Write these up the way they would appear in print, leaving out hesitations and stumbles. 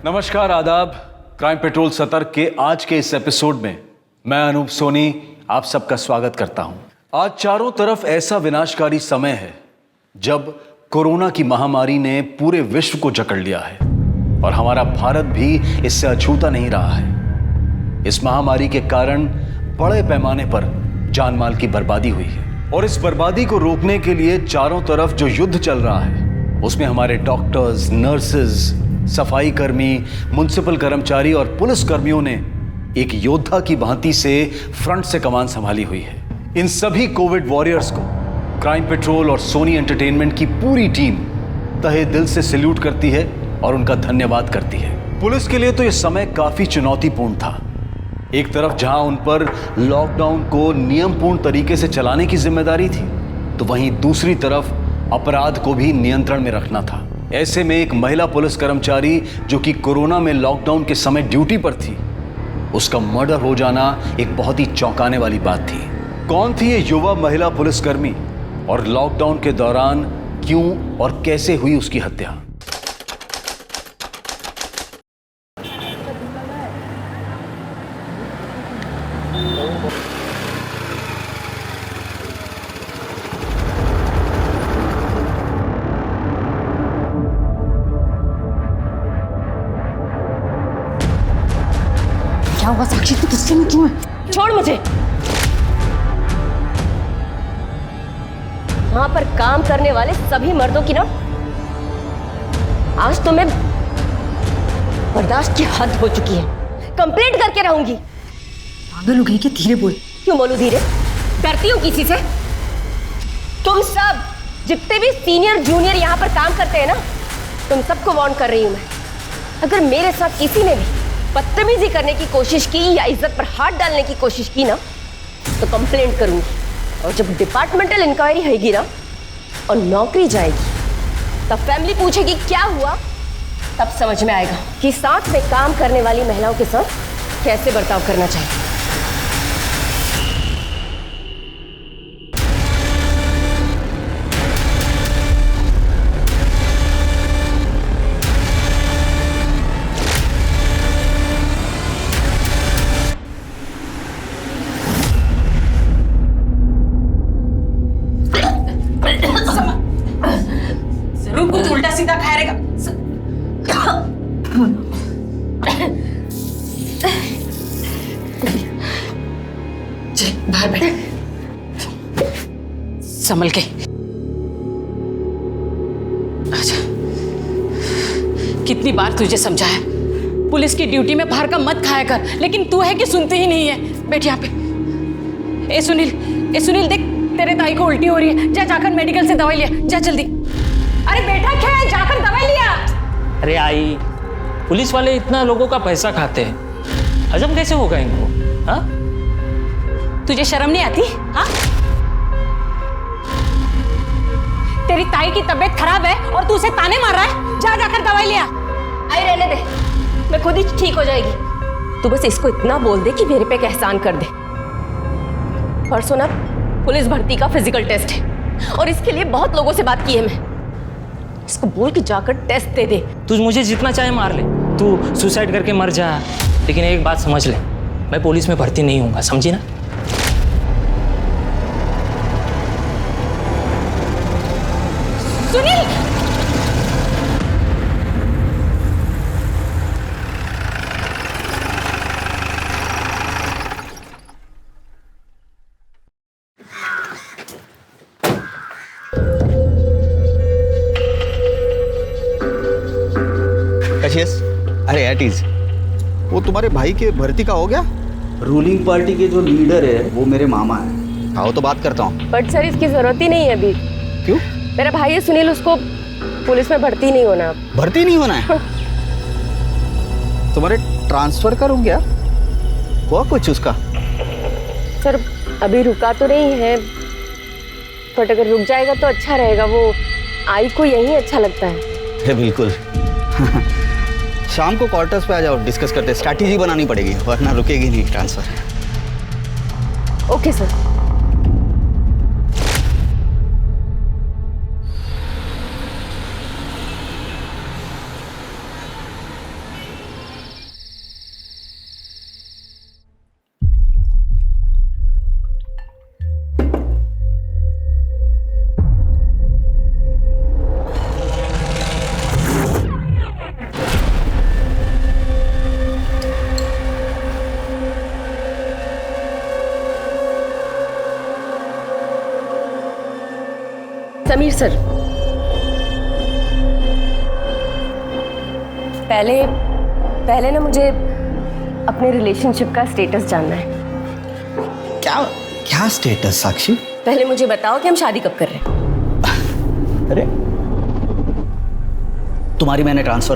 नमस्कार, आदाब। Crime petrol सतर्क के आज के इस एपिसोड में मैं अनूप सोनी आप सबका स्वागत करता हूं। आज चारों तरफ ऐसा विनाशकारी समय है जब कोरोना की महामारी ने पूरे विश्व को जकड़ लिया है और हमारा भारत भी इससे अछूता नहीं रहा है। इस महामारी के कारण बड़े पैमाने पर जान माल की बर्बादी हुई है और इस बर्बादी को रोकने के लिए चारों तरफ जो युद्ध चल रहा है उसमें हमारे डॉक्टर्स, नर्सेज, सफाई कर्मी, म्युनिसिपल कर्मचारी और पुलिस कर्मियों ने एक योद्धा की भांति से फ्रंट से कमान संभाली हुई है। इन सभी कोविड वॉरियर्स को क्राइम पेट्रोल और सोनी एंटरटेनमेंट की पूरी टीम तहे दिल से सैल्यूट करती है और उनका धन्यवाद करती है। पुलिस के लिए तो यह समय काफी चुनौतीपूर्ण था। एक तरफ जहां उन पर लॉकडाउन को नियमपूर्ण तरीके से चलाने की जिम्मेदारी थी, तो वहीं दूसरी तरफ अपराध को भी नियंत्रण में रखना था। ऐसे में एक महिला पुलिस कर्मचारी जो कि कोरोना में लॉकडाउन के समय ड्यूटी पर थी, उसका मर्डर हो जाना एक बहुत ही चौंकाने वाली बात थी। कौन थी ये युवा महिला पुलिसकर्मी और लॉकडाउन के दौरान क्यों और कैसे हुई उसकी हत्या? क्या हुआ साक्षी, तू गुस्से में क्यों है? छोड़ मुझे। वहां पर काम करने वाले सभी मर्दों की ना आज तो मैं बर्दाश्त की हद हो चुकी है। कंप्लेंट करके रहूंगी। पागल हो गई क्या? धीरे बोल। क्यों बोलूं धीरे? डरती हूं किसी से? तुम सब जितने भी सीनियर जूनियर यहाँ पर काम करते हैं ना, तुम सबको वार्न कर रही हूं मैं। अगर मेरे साथ किसी ने भी बदतमीजी करने की कोशिश की या इज्जत पर हाथ डालने की कोशिश की ना, तो कंप्लेंट करूंगी। और जब डिपार्टमेंटल इंक्वायरी होगी ना और नौकरी जाएगी, तब फैमिली पूछेगी क्या हुआ, तब समझ में आएगा कि साथ में काम करने वाली महिलाओं के साथ कैसे बर्ताव करना चाहिए। कुछ उल्टा सीधा खाया रहेगा। बाहर बैठ, संभल के। अच्छा, कितनी बार तुझे समझाया पुलिस की ड्यूटी में बाहर का मत खाया कर, लेकिन तू है कि सुनती ही नहीं है। बैठ यहाँ पे। ए सुनील देख, तेरे ताई को उल्टी हो रही है। जा जाकर मेडिकल से दवाई लिया, जा जल्दी। अरे बेटा क्या है, जाकर दवाई लिया। अरे आई, पुलिस वाले इतना लोगों का पैसा खाते हैं, हजम कैसे होगा इनको? हाँ, तुझे शर्म नहीं आती? हाँ, तेरी ताई की तबीयत खराब है और तू उसे ताने मार रहा है। जा जाकर दवाई लिया। आई रहने दे, मैं खुद ही ठीक हो जाएगी। तू बस इसको इतना बोल दे कि मेरे पे एक एहसान कर दे। परसों ना पुलिस भर्ती का फिजिकल टेस्ट है और इसके लिए बहुत लोगों से बात की है मैं। इसको बोल के जाकर टेस्ट दे दे। तू मुझे जितना चाहे मार ले, तू सुसाइड करके मर जा, लेकिन एक बात समझ ले, मैं पुलिस में भर्ती नहीं होऊंगा, समझी ना? सुनील, अरे एटीज, वो तुम्हारे भाई के भर्ती का हो गया? रूलिंग पार्टी के जो लीडर है वो मेरे मामा है। आओ तो बात करता हूँ। बट सर इसकी जरूरत ही नहीं है अभी। क्यों? मेरा भाई है सुनील, उसको पुलिस में भर्ती नहीं होना। भर्ती नहीं होना है? तुम्हारे ट्रांसफर करूँ क्या? हुआ कुछ उसका? सर अभी रुका तो नहीं है, बट अगर रुक जाएगा तो अच्छा रहेगा। वो आई को यही अच्छा लगता है। बिल्कुल। शाम को क्वार्टर्स पे आ जाओ, डिस्कस करते। स्ट्रैटेजी बनानी पड़ेगी वरना रुकेगी नहीं transfer. Okay sir. Sameer sir, पहले ना मुझे अपने रिलेशनशिप का स्टेटस जानना है। क्या क्या स्टेटस साक्षी? पहले मुझे बताओ कि हम शादी कब कर रहे हैं। अरे तुम्हारी मैंने ट्रांसफर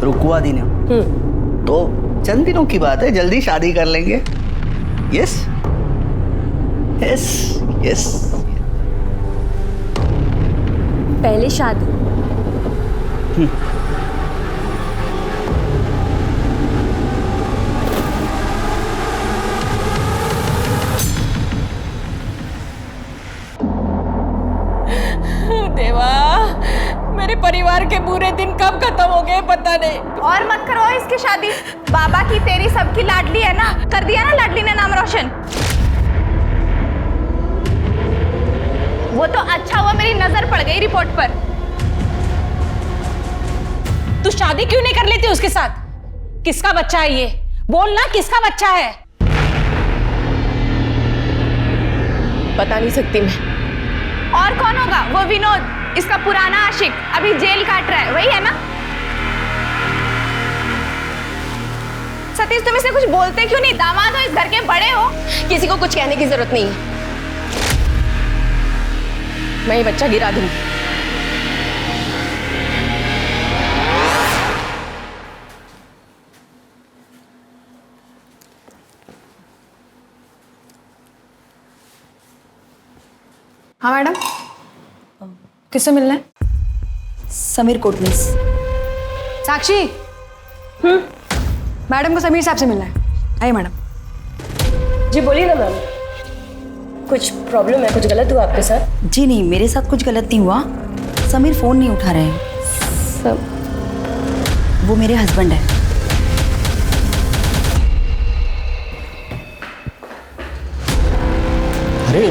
रुकवा दी ना, तो चंद दिनों की बात है, जल्दी शादी कर लेंगे। Yes yes yes. पहले शादी। देवा, मेरे परिवार के बुरे दिन कब खत्म हो गए पता नहीं। और मत करो इसकी शादी। बाबा की तेरी सबकी लाडली है ना, कर दिया ना लाडली ने नाम रोशन। वो तो अच्छा हुआ मेरी नजर पड़ गई रिपोर्ट पर। तू शादी क्यों नहीं कर लेती उसके साथ? किसका बच्चा है ये? बोल ना, किसका बच्चा है? बता नहीं सकती मैं। और कौन होगा? वो विनोद, इसका पुराना आशिक, अभी जेल काट रहा है, वही है ना? सतीश, तुम इसे कुछ बोलते क्यों नहीं? दामाद हो, इस घर के बड़े हो। किसी को कुछ कहने की जरूरत नहीं है, मैं ये बच्चा गिरा दूंगी। हाँ मैडम, किससे मिलना है? समीर कोटनीस। साक्षी, मैडम को समीर साहब से मिलना है। आइए मैडम। जी बोलिए ना मैम, कुछ प्रॉब्लम है? कुछ गलत हुआ आपके साथ? जी नहीं, मेरे साथ कुछ गलत नहीं हुआ। समीर फोन नहीं उठा रहे हैं। वो मेरे हस्बैंड है। अरे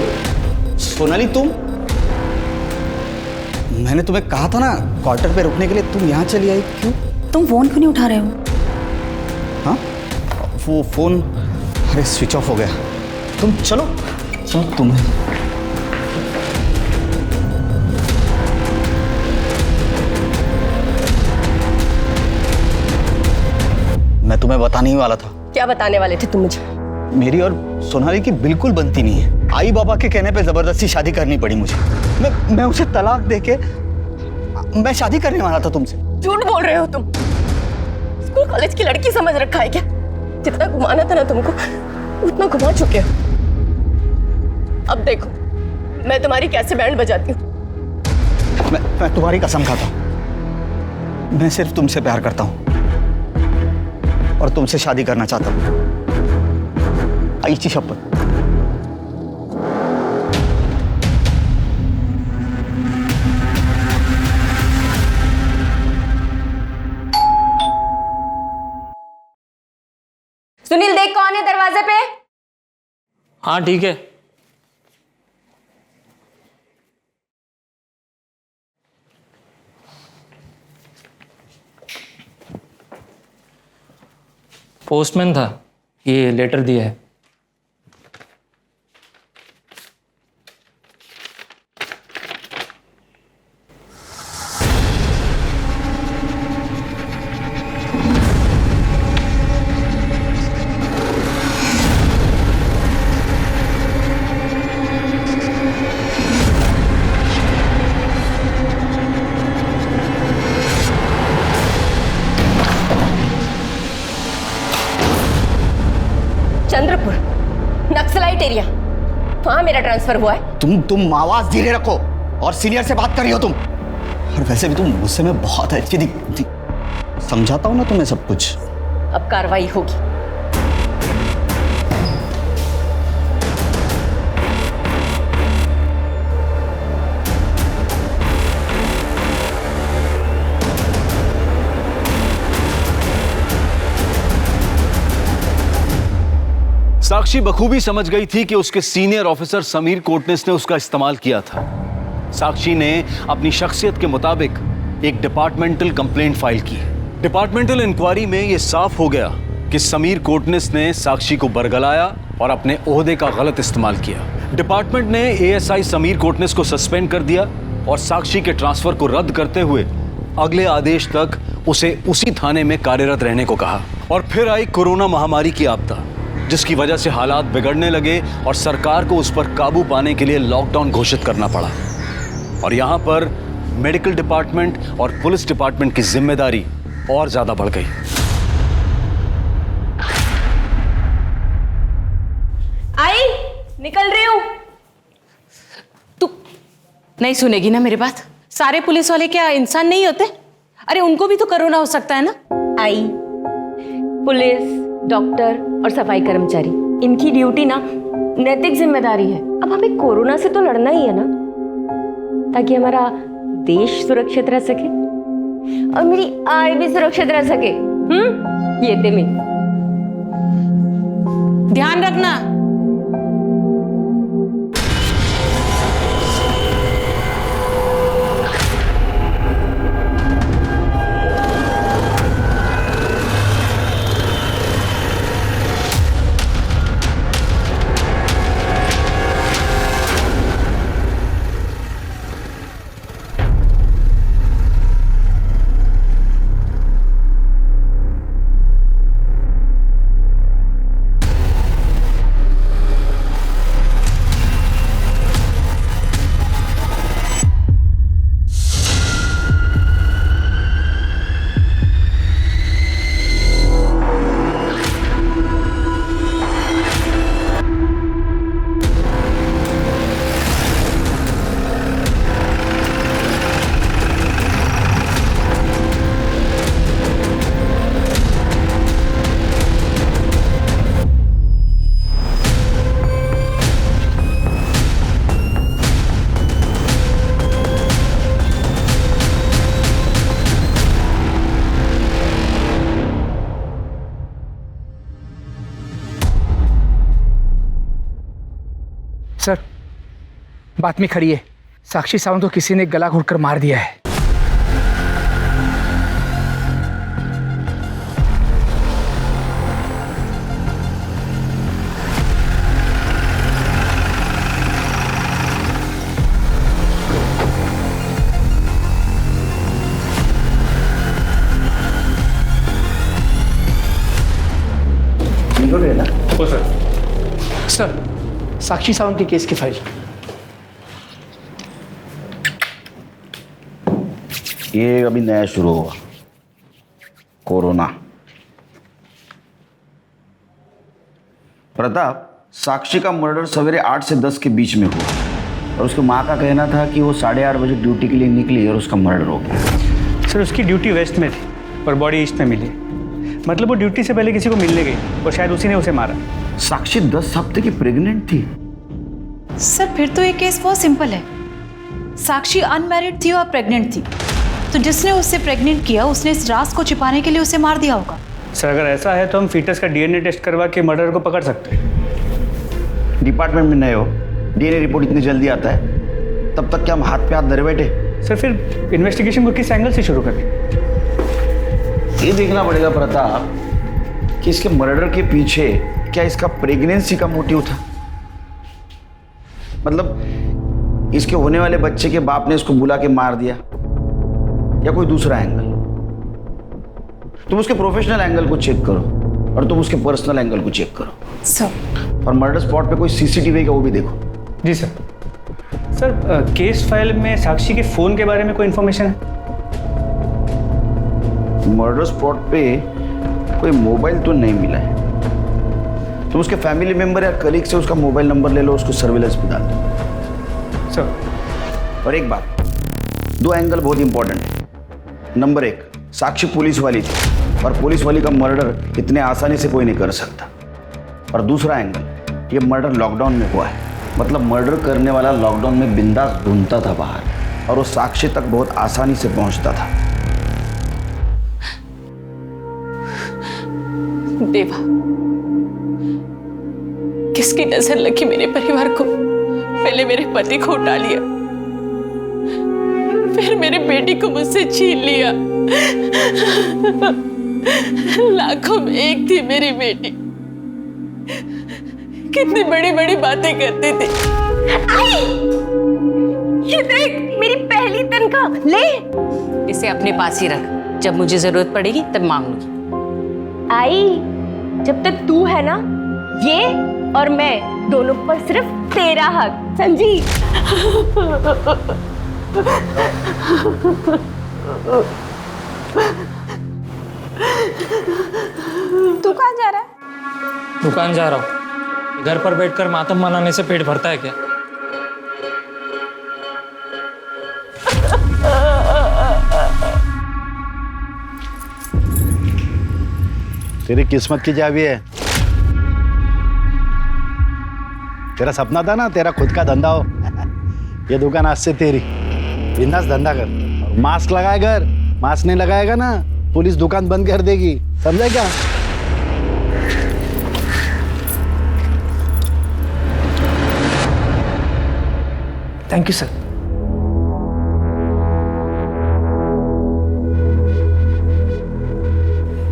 सोनाली, मैंने तुम्हें कहा था ना क्वार्टर पे रुकने के लिए, तुम यहाँ चली आई क्यों? तुम फोन क्यों नहीं उठा रहे हो? हाँ, वो फोन अरे स्विच ऑफ हो गया। तुम चलो तुम्हें मैं तुम्हें बताने ही वाला था। क्या बताने वाले थे तुम मुझे? मेरी और सोनाली की बिल्कुल बनती नहीं है। आई बाबा के कहने पे जबरदस्ती शादी करनी पड़ी मुझे। मैं उसे तलाक देके मैं शादी करने वाला था तुमसे। झूठ बोल रहे हो तुम। स्कूल कॉलेज की लड़की समझ रखा है क्या? जितना घुमाना था ना तुमको, उतना घुमा चुके हो। अब देखो मैं तुम्हारी कैसे बैंड बजाती हूँ। मैं तुम्हारी कसम खाता हूँ, मैं सिर्फ तुमसे प्यार करता हूँ और तुमसे शादी करना चाहता हूँ। आईची शपथ। सुनील, देख कौन है दरवाजे पे। हाँ ठीक है। पोस्टमैन था, ये लेटर दिया है। चंद्रपुर नक्सलाइट एरिया, वहां मेरा ट्रांसफर हुआ है। तुम आवाज धीरे रखो और सीनियर से बात कर रही हो तुम। और वैसे भी तुम मुझसे में बहुत अच्छी दिखती। समझाता हूं ना तुम्हें सब कुछ। अब कार्रवाई होगी। साक्षी बखूबी समझ गई थी कि उसके सीनियर ऑफिसर समीर कोटनिस ने उसका इस्तेमाल किया था। साक्षी ने अपनी शख्सियत के मुताबिक एक डिपार्टमेंटल कंप्लेंट फाइल की। डिपार्टमेंटल इंक्वायरी में यह साफ हो गया कि समीर कोटनिस ने साक्षी को बरगलाया और अपने ओहदे का गलत इस्तेमाल किया। डिपार्टमेंट ने एएसआई समीर कोटनिस को सस्पेंड कर दिया और साक्षी के ट्रांसफर को रद्द करते हुए अगले आदेश तक उसे उसी थाने में कार्यरत रहने को कहा। और फिर आई कोरोना महामारी की आपदा, जिसकी वजह से हालात बिगड़ने लगे और सरकार को उस पर काबू पाने के लिए लॉकडाउन घोषित करना पड़ा। और यहां पर मेडिकल डिपार्टमेंट और पुलिस डिपार्टमेंट की जिम्मेदारी और ज्यादा बढ़ गई। आई निकल रही हूं। तू नहीं सुनेगी ना मेरी बात? सारे पुलिस वाले क्या इंसान नहीं होते? अरे उनको भी तो कोरोना हो सकता है ना। आई, पुलिस, डॉक्टर और सफाई कर्मचारी, इनकी ड्यूटी ना नैतिक जिम्मेदारी है। अब हमें कोरोना से तो लड़ना ही है ना, ताकि हमारा देश सुरक्षित रह सके और मेरी आय भी सुरक्षित रह सके। ये थे मैं। ध्यान रखना। सर, बात में खड़ी है। साक्षी सावंत को किसी ने गला घोटकर मार दिया है। निकल रहे ना? ओ सर, साक्षी सावंत के केस की फाइल। ये अभी नया शुरू हुआ, कोरोना। प्रताप, साक्षी का मर्डर सवेरे 8 से 10 के बीच में हुआ और उसकी माँ का कहना था कि वो 8:30 बजे ड्यूटी के लिए निकली और उसका मर्डर हो गया। सर, उसकी ड्यूटी वेस्ट में थी और बॉडी ईस्ट में मिली। मतलब वो ड्यूटी से पहले किसी को मिलने गई और शायद उसी ने उसे मारा। साक्षी 10 हफ्ते की प्रेग्नेंट थी। सर, फिर तो ये केस बहुत सिंपल है। साक्षी अनमैरिड थी और प्रेग्नेंट थी, तो जिसने उससे प्रेग्नेंट किया उसने इस राज को छिपाने के लिए उसे मार दिया होगा। सर, अगर ऐसा है तो हम फीटस का डीएनए टेस्ट करवा के मर्डर को पकड़ सकते हैं। डिपार्टमेंट में नए हो, डीएनए रिपोर्ट इतनी जल्दी आता है, तब तक क्या हम हाथ पे हाथ धरे बैठे? सर, फिर इन्वेस्टिगेशन को किस एंगल से शुरू करें? ये देखना पड़ेगा प्रताप कि इसके मर्डर के पीछे क्या इसका प्रेगनेंसी का मोटिव था। मतलब इसके होने वाले बच्चे के बाप ने इसको बुला के मार दिया या कोई दूसरा एंगल। तुम उसके प्रोफेशनल एंगल को चेक करो और तुम उसके पर्सनल एंगल को चेक करो। सर, और मर्डर स्पॉट पे कोई सीसीटीवी का वो भी देखो। जी सर। सर, केस फाइल में साक्षी के फ़ोन के बारे में कोई इन्फॉर्मेशन है? मर्डर स्पॉट पे कोई मोबाइल तो नहीं मिला है। तुम उसके फैमिली मेंबर या कलीग से उसका मोबाइल नंबर ले लो, उसको सर्विलेंस पे डाल दो। सर, और एक बात, 2 एंगल बहुत इंपॉर्टेंट है। नंबर 1, साक्षी पुलिस वाली थी और पुलिस वाली का मर्डर इतने आसानी से कोई नहीं कर सकता। और दूसरा एंगल, ये मर्डर लॉकडाउन में हुआ है, मतलब मर्डर करने वाला लॉकडाउन में बिंदास ढूंढता था बाहर और वो साक्षी तक बहुत आसानी से पहुंचता था। देवा, किसकी नजर लगी मेरे परिवार को? पहले मेरे पति को उठा लिया, फिर मेरे बेटी को मुझसे छीन लिया। लाखों में एक थी मेरी बेटी, कितनी बड़ी बड़ी बातें करती थी। ये देख, मेरी पहली तनख्वाह, ले। इसे अपने पास ही रख, जब मुझे जरूरत पड़ेगी तब मांग लूंगी। आई, जब तक तू है ना, ये और मैं दोनों पर सिर्फ तेरा हक, समझी? तू कहाँ जा रहा है? दुकान जा रहा हूँ। घर पर बैठकर मातम मनाने से पेट भरता है क्या? तेरी किस्मत की चाबी है। तेरा सपना था ना तेरा खुद का धंधा हो। ये दुकान आज से तेरी। बिंदास धंधा कर और मास्क लगाए घर। मास्क नहीं लगाएगा ना पुलिस दुकान बंद कर देगी, समझे क्या? Thank you sir.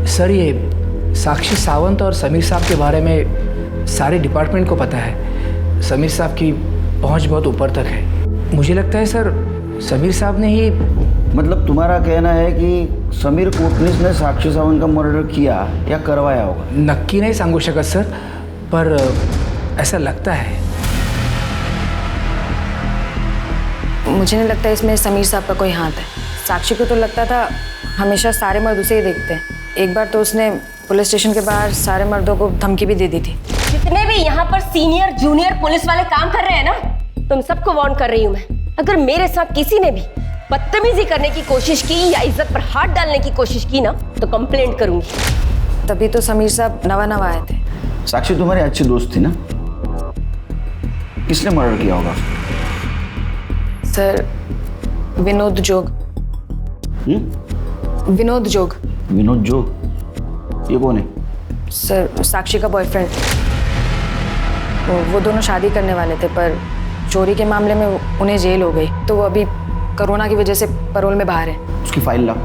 सर, ये साक्षी सावंत और समीर साहब के बारे में सारे डिपार्टमेंट को पता है। समीर साहब की पहुंच बहुत ऊपर तक है। मुझे लगता है सर समीर साहब ने ही। मतलब तुम्हारा कहना है कि समीर कोटनीस ने साक्षी सावंत का मर्डर किया या करवाया होगा? नक्की नहीं सांगू शकत सर, पर ऐसा लगता है। मुझे नहीं लगता इसमें समीर साहब का कोई हाथ है। साक्षी को तो लगता था हमेशा सारे मर्द उसे ही देखते हैं। एक बार तो उसने पुलिस स्टेशन के बाहर सारे मर्दों को धमकी भी दे दी थी। जितने भी यहाँ पर सीनियर जूनियर पुलिस वाले काम कर रहे हैं ना, तुम सबको वार्न कर रही हूँ मैं। अगर मेरे साथ किसी ने भी बदतमीजी करने की कोशिश की या इज्जत पर हाथ डालने की कोशिश की ना, तो कंप्लेंट करूंगी। तभी तो समीर साहब नवा आए थे। साक्षी तुम्हारी अच्छी दोस्त थी ना? किसने मर्डर किया होगा? सर, विनोद जोग। विनोद जोग। विनोद जोग? ये कौन है? सर, साक्षी का बॉयफ्रेंड। वो दोनों शादी करने वाले थे, पर चोरी के मामले में उन्हें जेल हो गई, तो वो अभी कोरोना की वजह से पैरोल में बाहर है। उसकी फाइल लाओ।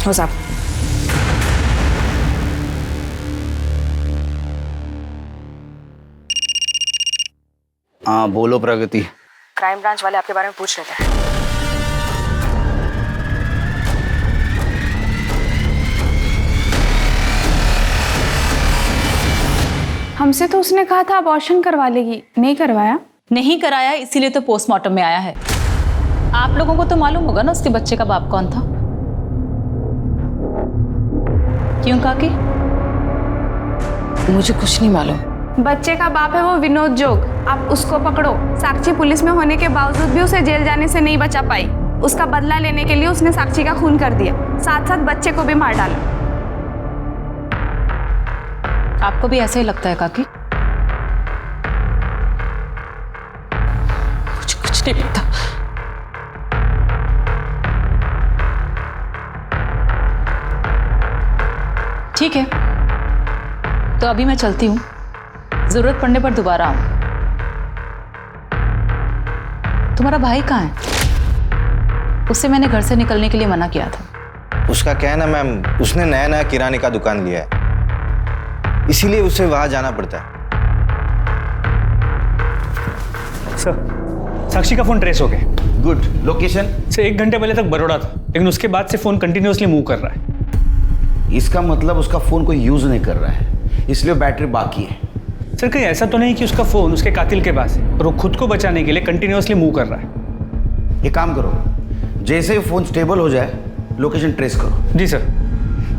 हो साहब। हाँ बोलो प्रगति। क्राइम ब्रांच वाले आपके बारे में पूछ रहे थे। हमसे तो उसने कहा था अबॉर्शन करवा लेगी, नहीं करवाया? नहीं कराया, इसीलिए तो पोस्टमार्टम में आया है। आप लोगों को तो मालूम होगा ना उसके बच्चे का बाप कौन था? क्यों काकी? मुझे कुछ नहीं मालूम। बच्चे का बाप है वो विनोद जोग। आप उसको पकड़ो। साक्षी पुलिस में होने के बावजूद भी उसे जेल जाने से नहीं बचा पाई। उसका बदला लेने के लिए उसने साक्षी का खून कर दिया, साथ साथ बच्चे को भी मार डाला। आपको भी ऐसा ही लगता है काकी? मुझे कुछ नहीं पता। ठीक है, तो अभी मैं चलती हूँ। जरूरत पड़ने पर दोबारा आऊँ। तुम्हारा भाई कहाँ है? उससे मैंने घर से निकलने के लिए मना किया था। उसका क्या है ना मैम, उसने नया किराने का दुकान लिया है, इसीलिए उसे वहां जाना पड़ता है। सर, साक्षी का फोन ट्रेस हो गया। गुड। लोकेशन? सर, 1 घंटे पहले तक बड़ौदा था, लेकिन उसके बाद से फोन कंटिन्यूअसली मूव कर रहा है। इसका मतलब उसका फोन कोई यूज नहीं कर रहा है, इसलिए बैटरी बाकी है। सर, कहीं ऐसा तो नहीं कि उसका फोन उसके कातिल के पास है और वो खुद को बचाने के लिए कंटिन्यूअसली मूव कर रहा है? एक काम करो, जैसे ही फोन स्टेबल हो जाए लोकेशन ट्रेस करो। जी सर।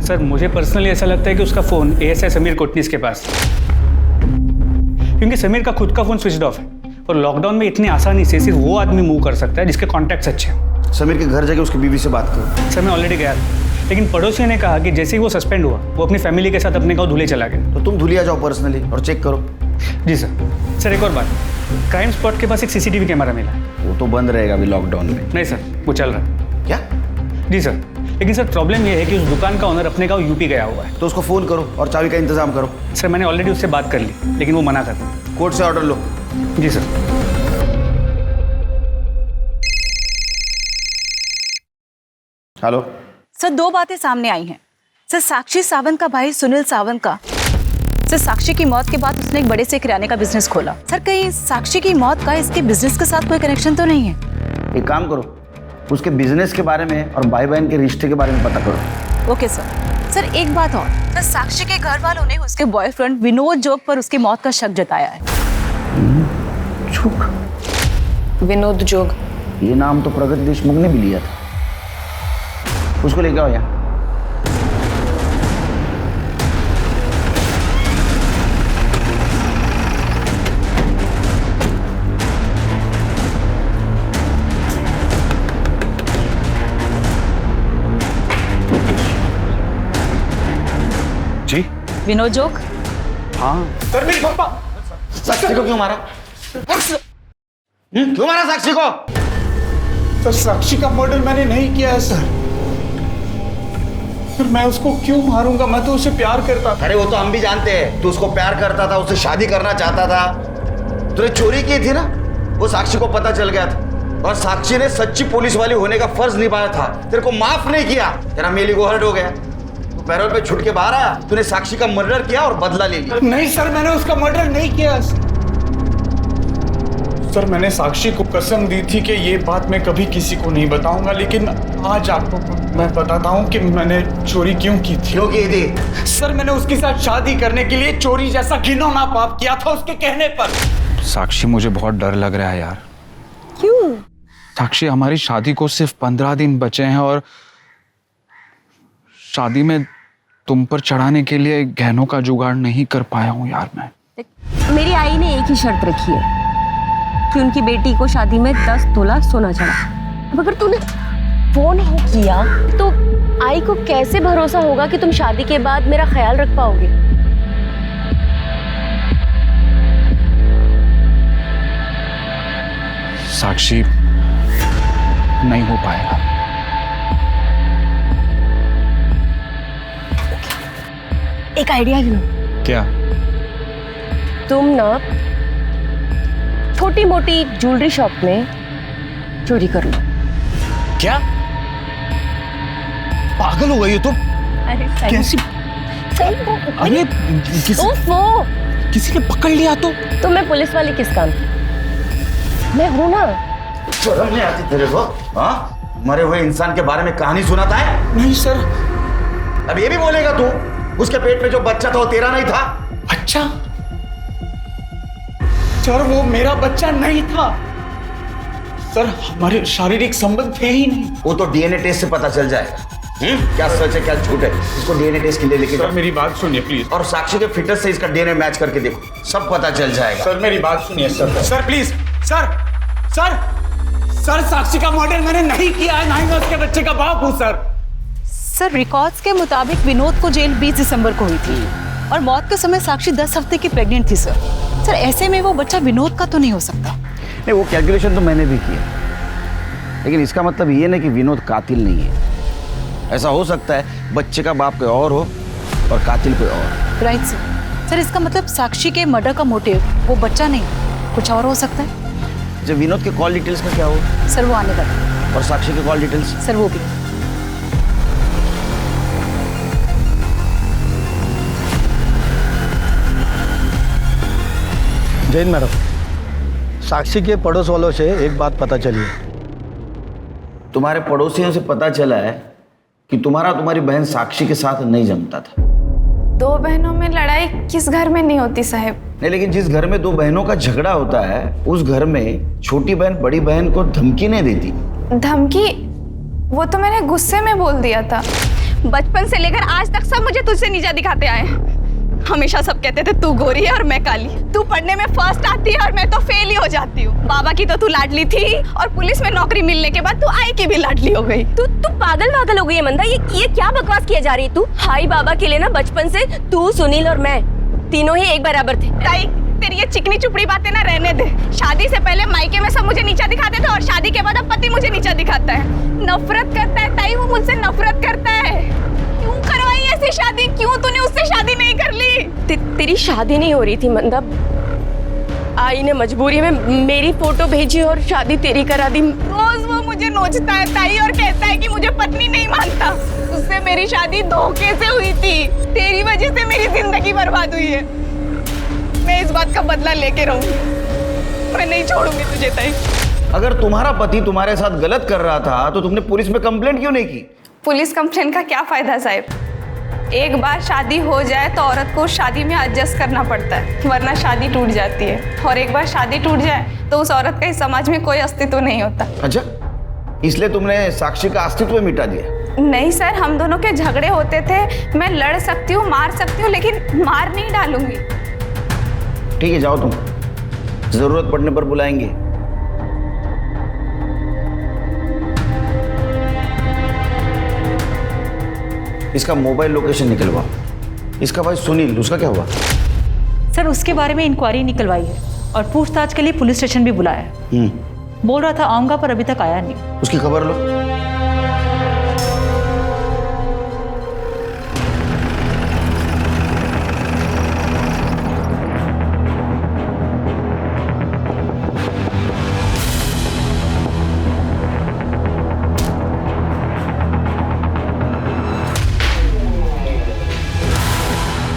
सर, मुझे पर्सनली ऐसा लगता है कि उसका फोन एएसआई समीर कोटनीस के पास है, क्योंकि समीर का खुद का फोन स्विच ऑफ है और लॉकडाउन में इतनी आसानी से सिर्फ वो आदमी मूव कर सकता है जिसके कॉन्टैक्ट्स अच्छे हैं। समीर के घर जाके उसकी बीवी से बात करो। सर, मैं ऑलरेडी गया था, लेकिन पड़ोसियों ने कहा कि जैसे ही वो सस्पेंड हुआ वो अपनी फैमिली के साथ अपने गाँव धुले चला गया। तो तुम धुलिया जाओ पर्सनली और चेक करो। जी सर। सर, एक और बात, क्राइम स्पॉट के पास एक सीसीटीवी कैमरा मिला। वो तो बंद रहेगा अभी लॉकडाउन में। नहीं सर, वो चल रहा है। क्या? जी सर, लेकिन सर प्रॉब्लम ये है कि उस दुकान का ओनर अपने गाँव यूपी गया हुआ है। तो उसको फोन करो और चाबी का इंतजाम करो। सर, मैंने ऑलरेडी उससे बात कर ली, लेकिन वो मना करता है। कोर्ट से ऑर्डर लो। जी सर। हेलो सर, 2 बातें सामने आई हैं। सर, साक्षी सावंत का भाई सुनील सावंत का, सर, साक्षी की मौत के बाद उसने एक बड़े से किराने का बिजनेस खोला। सर, कहीं साक्षी की मौत का इसके बिजनेस के साथ कोई कनेक्शन तो नहीं है? एक काम करो, उसके बिजनेस के बारे में और भाई बहन के रिश्ते के बारे में पता करो। ओके सर, एक बात और, तो साक्षी के घर वालों ने उसके बॉयफ्रेंड विनोद जोग पर उसकी मौत का शक जताया है। विनोद जोग, ये नाम तो प्रगति देशमुख ने भी लिया था। उसको लेके आओ यहाँ। जी विनोद जोग? हाँ सर मेरी पापा साक्षी को क्यों मारा? क्यों मारा साक्षी को? तो साक्षी का मर्डर मैंने नहीं किया है सर। फिर मैं उसको क्यों मारूंगा? मैं तो उसे प्यार करता था। अरे वो तो हम भी जानते हैं, तू उसको प्यार करता था, उससे शादी करना चाहता था। तूने चोरी की थी ना, वो साक्षी को पता चल गया था और साक्षी ने सच्ची पुलिस वाली होने का फर्ज निभाया था, तेरे को माफ नहीं किया। तेरा मेली को हर्ट हो गया, तू पैरोल पे छुट के बाहर आया। तूने साक्षी का मर्डर किया और बदला ले लिया। नहीं सर, मैंने उसका मर्डर नहीं किया सर। मैंने साक्षी को कसम दी थी कि ये बात मैं कभी किसी को नहीं बताऊंगा, लेकिन आज आपको मैं बताता हूँ कि मैंने चोरी क्यों की थी। क्यों की थी? सर मैंने उसके साथ शादी करने के लिए चोरी जैसा घिनौना पाप किया था उसके कहने पर। साक्षी, मुझे बहुत डर लग रहा है यार। क्यों? साक्षी, हमारी शादी को सिर्फ 15 दिन बचे हैं और शादी में तुम पर चढ़ाने के लिए गहनों का जुगाड़ नहीं कर पाया हूँ यार मैं। मेरी आई ने एक ही शर्त रखी है कि उनकी बेटी को शादी में 10 तोला सोना चढ़ा। अब अगर तूने फोन नहीं किया तो आई को कैसे भरोसा होगा कि तुम शादी के बाद मेरा ख्याल रख पाओगे? साक्षी, नहीं हो पाएगा। एक आइडिया है। क्या? तुम ना छोटी मोटी ज्वेलरी शॉप में चोरी कर लो। क्या पागल हो गई हो तुम? अरे कैसी? अरे किसी ने पकड़ लिया तो मैं पुलिस वाली किस काम की? मैं हूं ना। शर्म नहीं आती तेरे को? हाँ, मरे हुए इंसान के बारे में कहानी सुनाता है? नहीं सर। अब ये भी बोलेगा तू उसके पेट में जो बच्चा था वो तेरा नहीं था? अच्छा सर, वो मेरा बच्चा नहीं था सर, हमारे शारीरिक संबंध थे ही नहीं। वो तो डीएनए टेस्ट से पता चल जाएगा। क्या सच है क्या झूठ है, इसको डीएनए टेस्ट के लिए लेके सर मेरी बात सुनिए प्लीज। और साक्षी के फिटनेस से इसका डीएनए मैच करके देखो, सब पता चल जाएगा। सर मेरी बात सुनिए sir. Sir please sir sir sir Sakshi का मर्डर मैंने नहीं किया है, ना ही मैं उसके बच्चे का बाप हूँ सर। सर रिकॉर्ड्स के मुताबिक विनोद को जेल 20 दिसंबर को हुई थी और मौत के समय साक्षी 10 हफ्ते की प्रेग्नेंट थी सर। सर ऐसे में वो बच्चा विनोद का तो नहीं हो सकता। नहीं, वो कैलकुलेशन तो मैंने भी किया, लेकिन इसका मतलब ये नहीं कि विनोद कातिल नहीं है। ऐसा हो सकता है बच्चे का बाप कोई और हो और कातिल कोई और। Right sir. सर इसका मतलब साक्षी के मर्डर का मोटिव वो बच्चा नहीं कुछ और हो सकता है। जब विनोद के कॉल डिटेल्स का क्या हो? सर वो आने लगा। और साक्षी के कॉल डिटेल्स? सर वो भी। जैन मैडम, साक्षी के पड़ोस वालों से एक बात पता चली है। तुम्हारे पड़ोसियों से पता चला है कि तुम्हारी बहन साक्षी के साथ नहीं जमता था। 2 बहनों में लड़ाई किस घर में नहीं होती साहब? नहीं, लेकिन जिस घर में 2 बहनों का झगड़ा होता है उस घर में छोटी बहन बड़ी बहन को धमकी नहीं देती। धमकी? वो तो मैंने गुस्से में बोल दिया था। बचपन से लेकर आज तक सब मुझे तुझसे नीचा दिखाते आए हैं। हमेशा सब कहते थे तू गोरी है और मैं काली, तू पढ़ने में फर्स्ट आती है और मैं तो फेल ही हो जाती हूँ। बाबा की तो तू लाडली थी और पुलिस में नौकरी मिलने के बाद तू आई की भी लाडली हो गई। तू पागल हो गई है मंदा। ये क्या बकवास किया जा रही है तू? हाई बाबा के लिए ना बचपन से तू, सुनील और मैं तीनों ही एक बराबर थे। ताई तेरी ये चिकनी चुपड़ी बातें ना रहने दे। शादी से पहले मायके में सब मुझे नीचा दिखाते थे और शादी के बाद अब पति मुझे नीचा दिखाता है, नफरत करता है। ताई वो मुझसे नफरत करता है। क्यों करवाई ऐसी शादी? क्यों तूने उससे शादी नहीं कर ली? तेरी शादी नहीं हो रही थी मंदा। आई ने मजबूरी में मेरी फोटो भेजी और शादी तेरी करा दी। रोज वो मुझे नोचता है ताई और कहता है कि मुझे पत्नी नहीं मानता। उससे मेरी शादी धोखे से हुई थी। तेरी वजह से मेरी जिंदगी बर्बाद हुई है। मैं इस बात का बदला लेके रहूंगी। मैं नहीं छोड़ूंगी तुझे ताई। अगर तुम्हारा पति तुम्हारे साथ गलत कर रहा था तो तुमने पुलिस में कंप्लेंट क्यों नहीं की? पुलिस कंप्लेंट का क्या फायदा साहब? एक बार शादी हो जाए तो औरत को शादी में एडजस्ट करना पड़ता है, वरना शादी टूट जाती है। और एक बार शादी टूट जाए तो उस औरत का इस समाज में कोई अस्तित्व नहीं होता। अच्छा, इसलिए तुमने साक्षी का अस्तित्व मिटा दिया? नहीं सर, हम दोनों के झगड़े होते थे। मैं लड़ सकती हूँ, मार सकती हूँ, लेकिन मार नहीं डालूंगी। ठीक है, जाओ तुम, जरूरत पड़ने पर बुलाएंगे। इसका मोबाइल लोकेशन निकलवा। इसका भाई सुनील, उसका क्या हुआ? सर उसके बारे में इंक्वायरी निकलवाई है और पूछताछ के लिए पुलिस स्टेशन भी बुलाया है। बोल रहा था आऊंगा, पर अभी तक आया नहीं। उसकी खबर लो।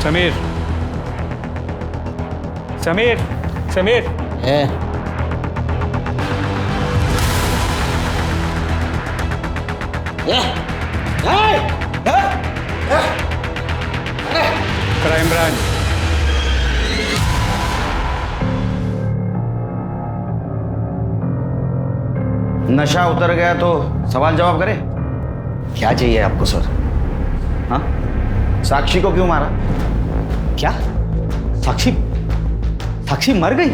समीर, समीर, समीर। Crime branch. नशा उतर गया तो सवाल जवाब करे। क्या चाहिए आपको सर? हाँ, साक्षी को क्यों मारा? क्या? साक्षी साक्षी मर गई?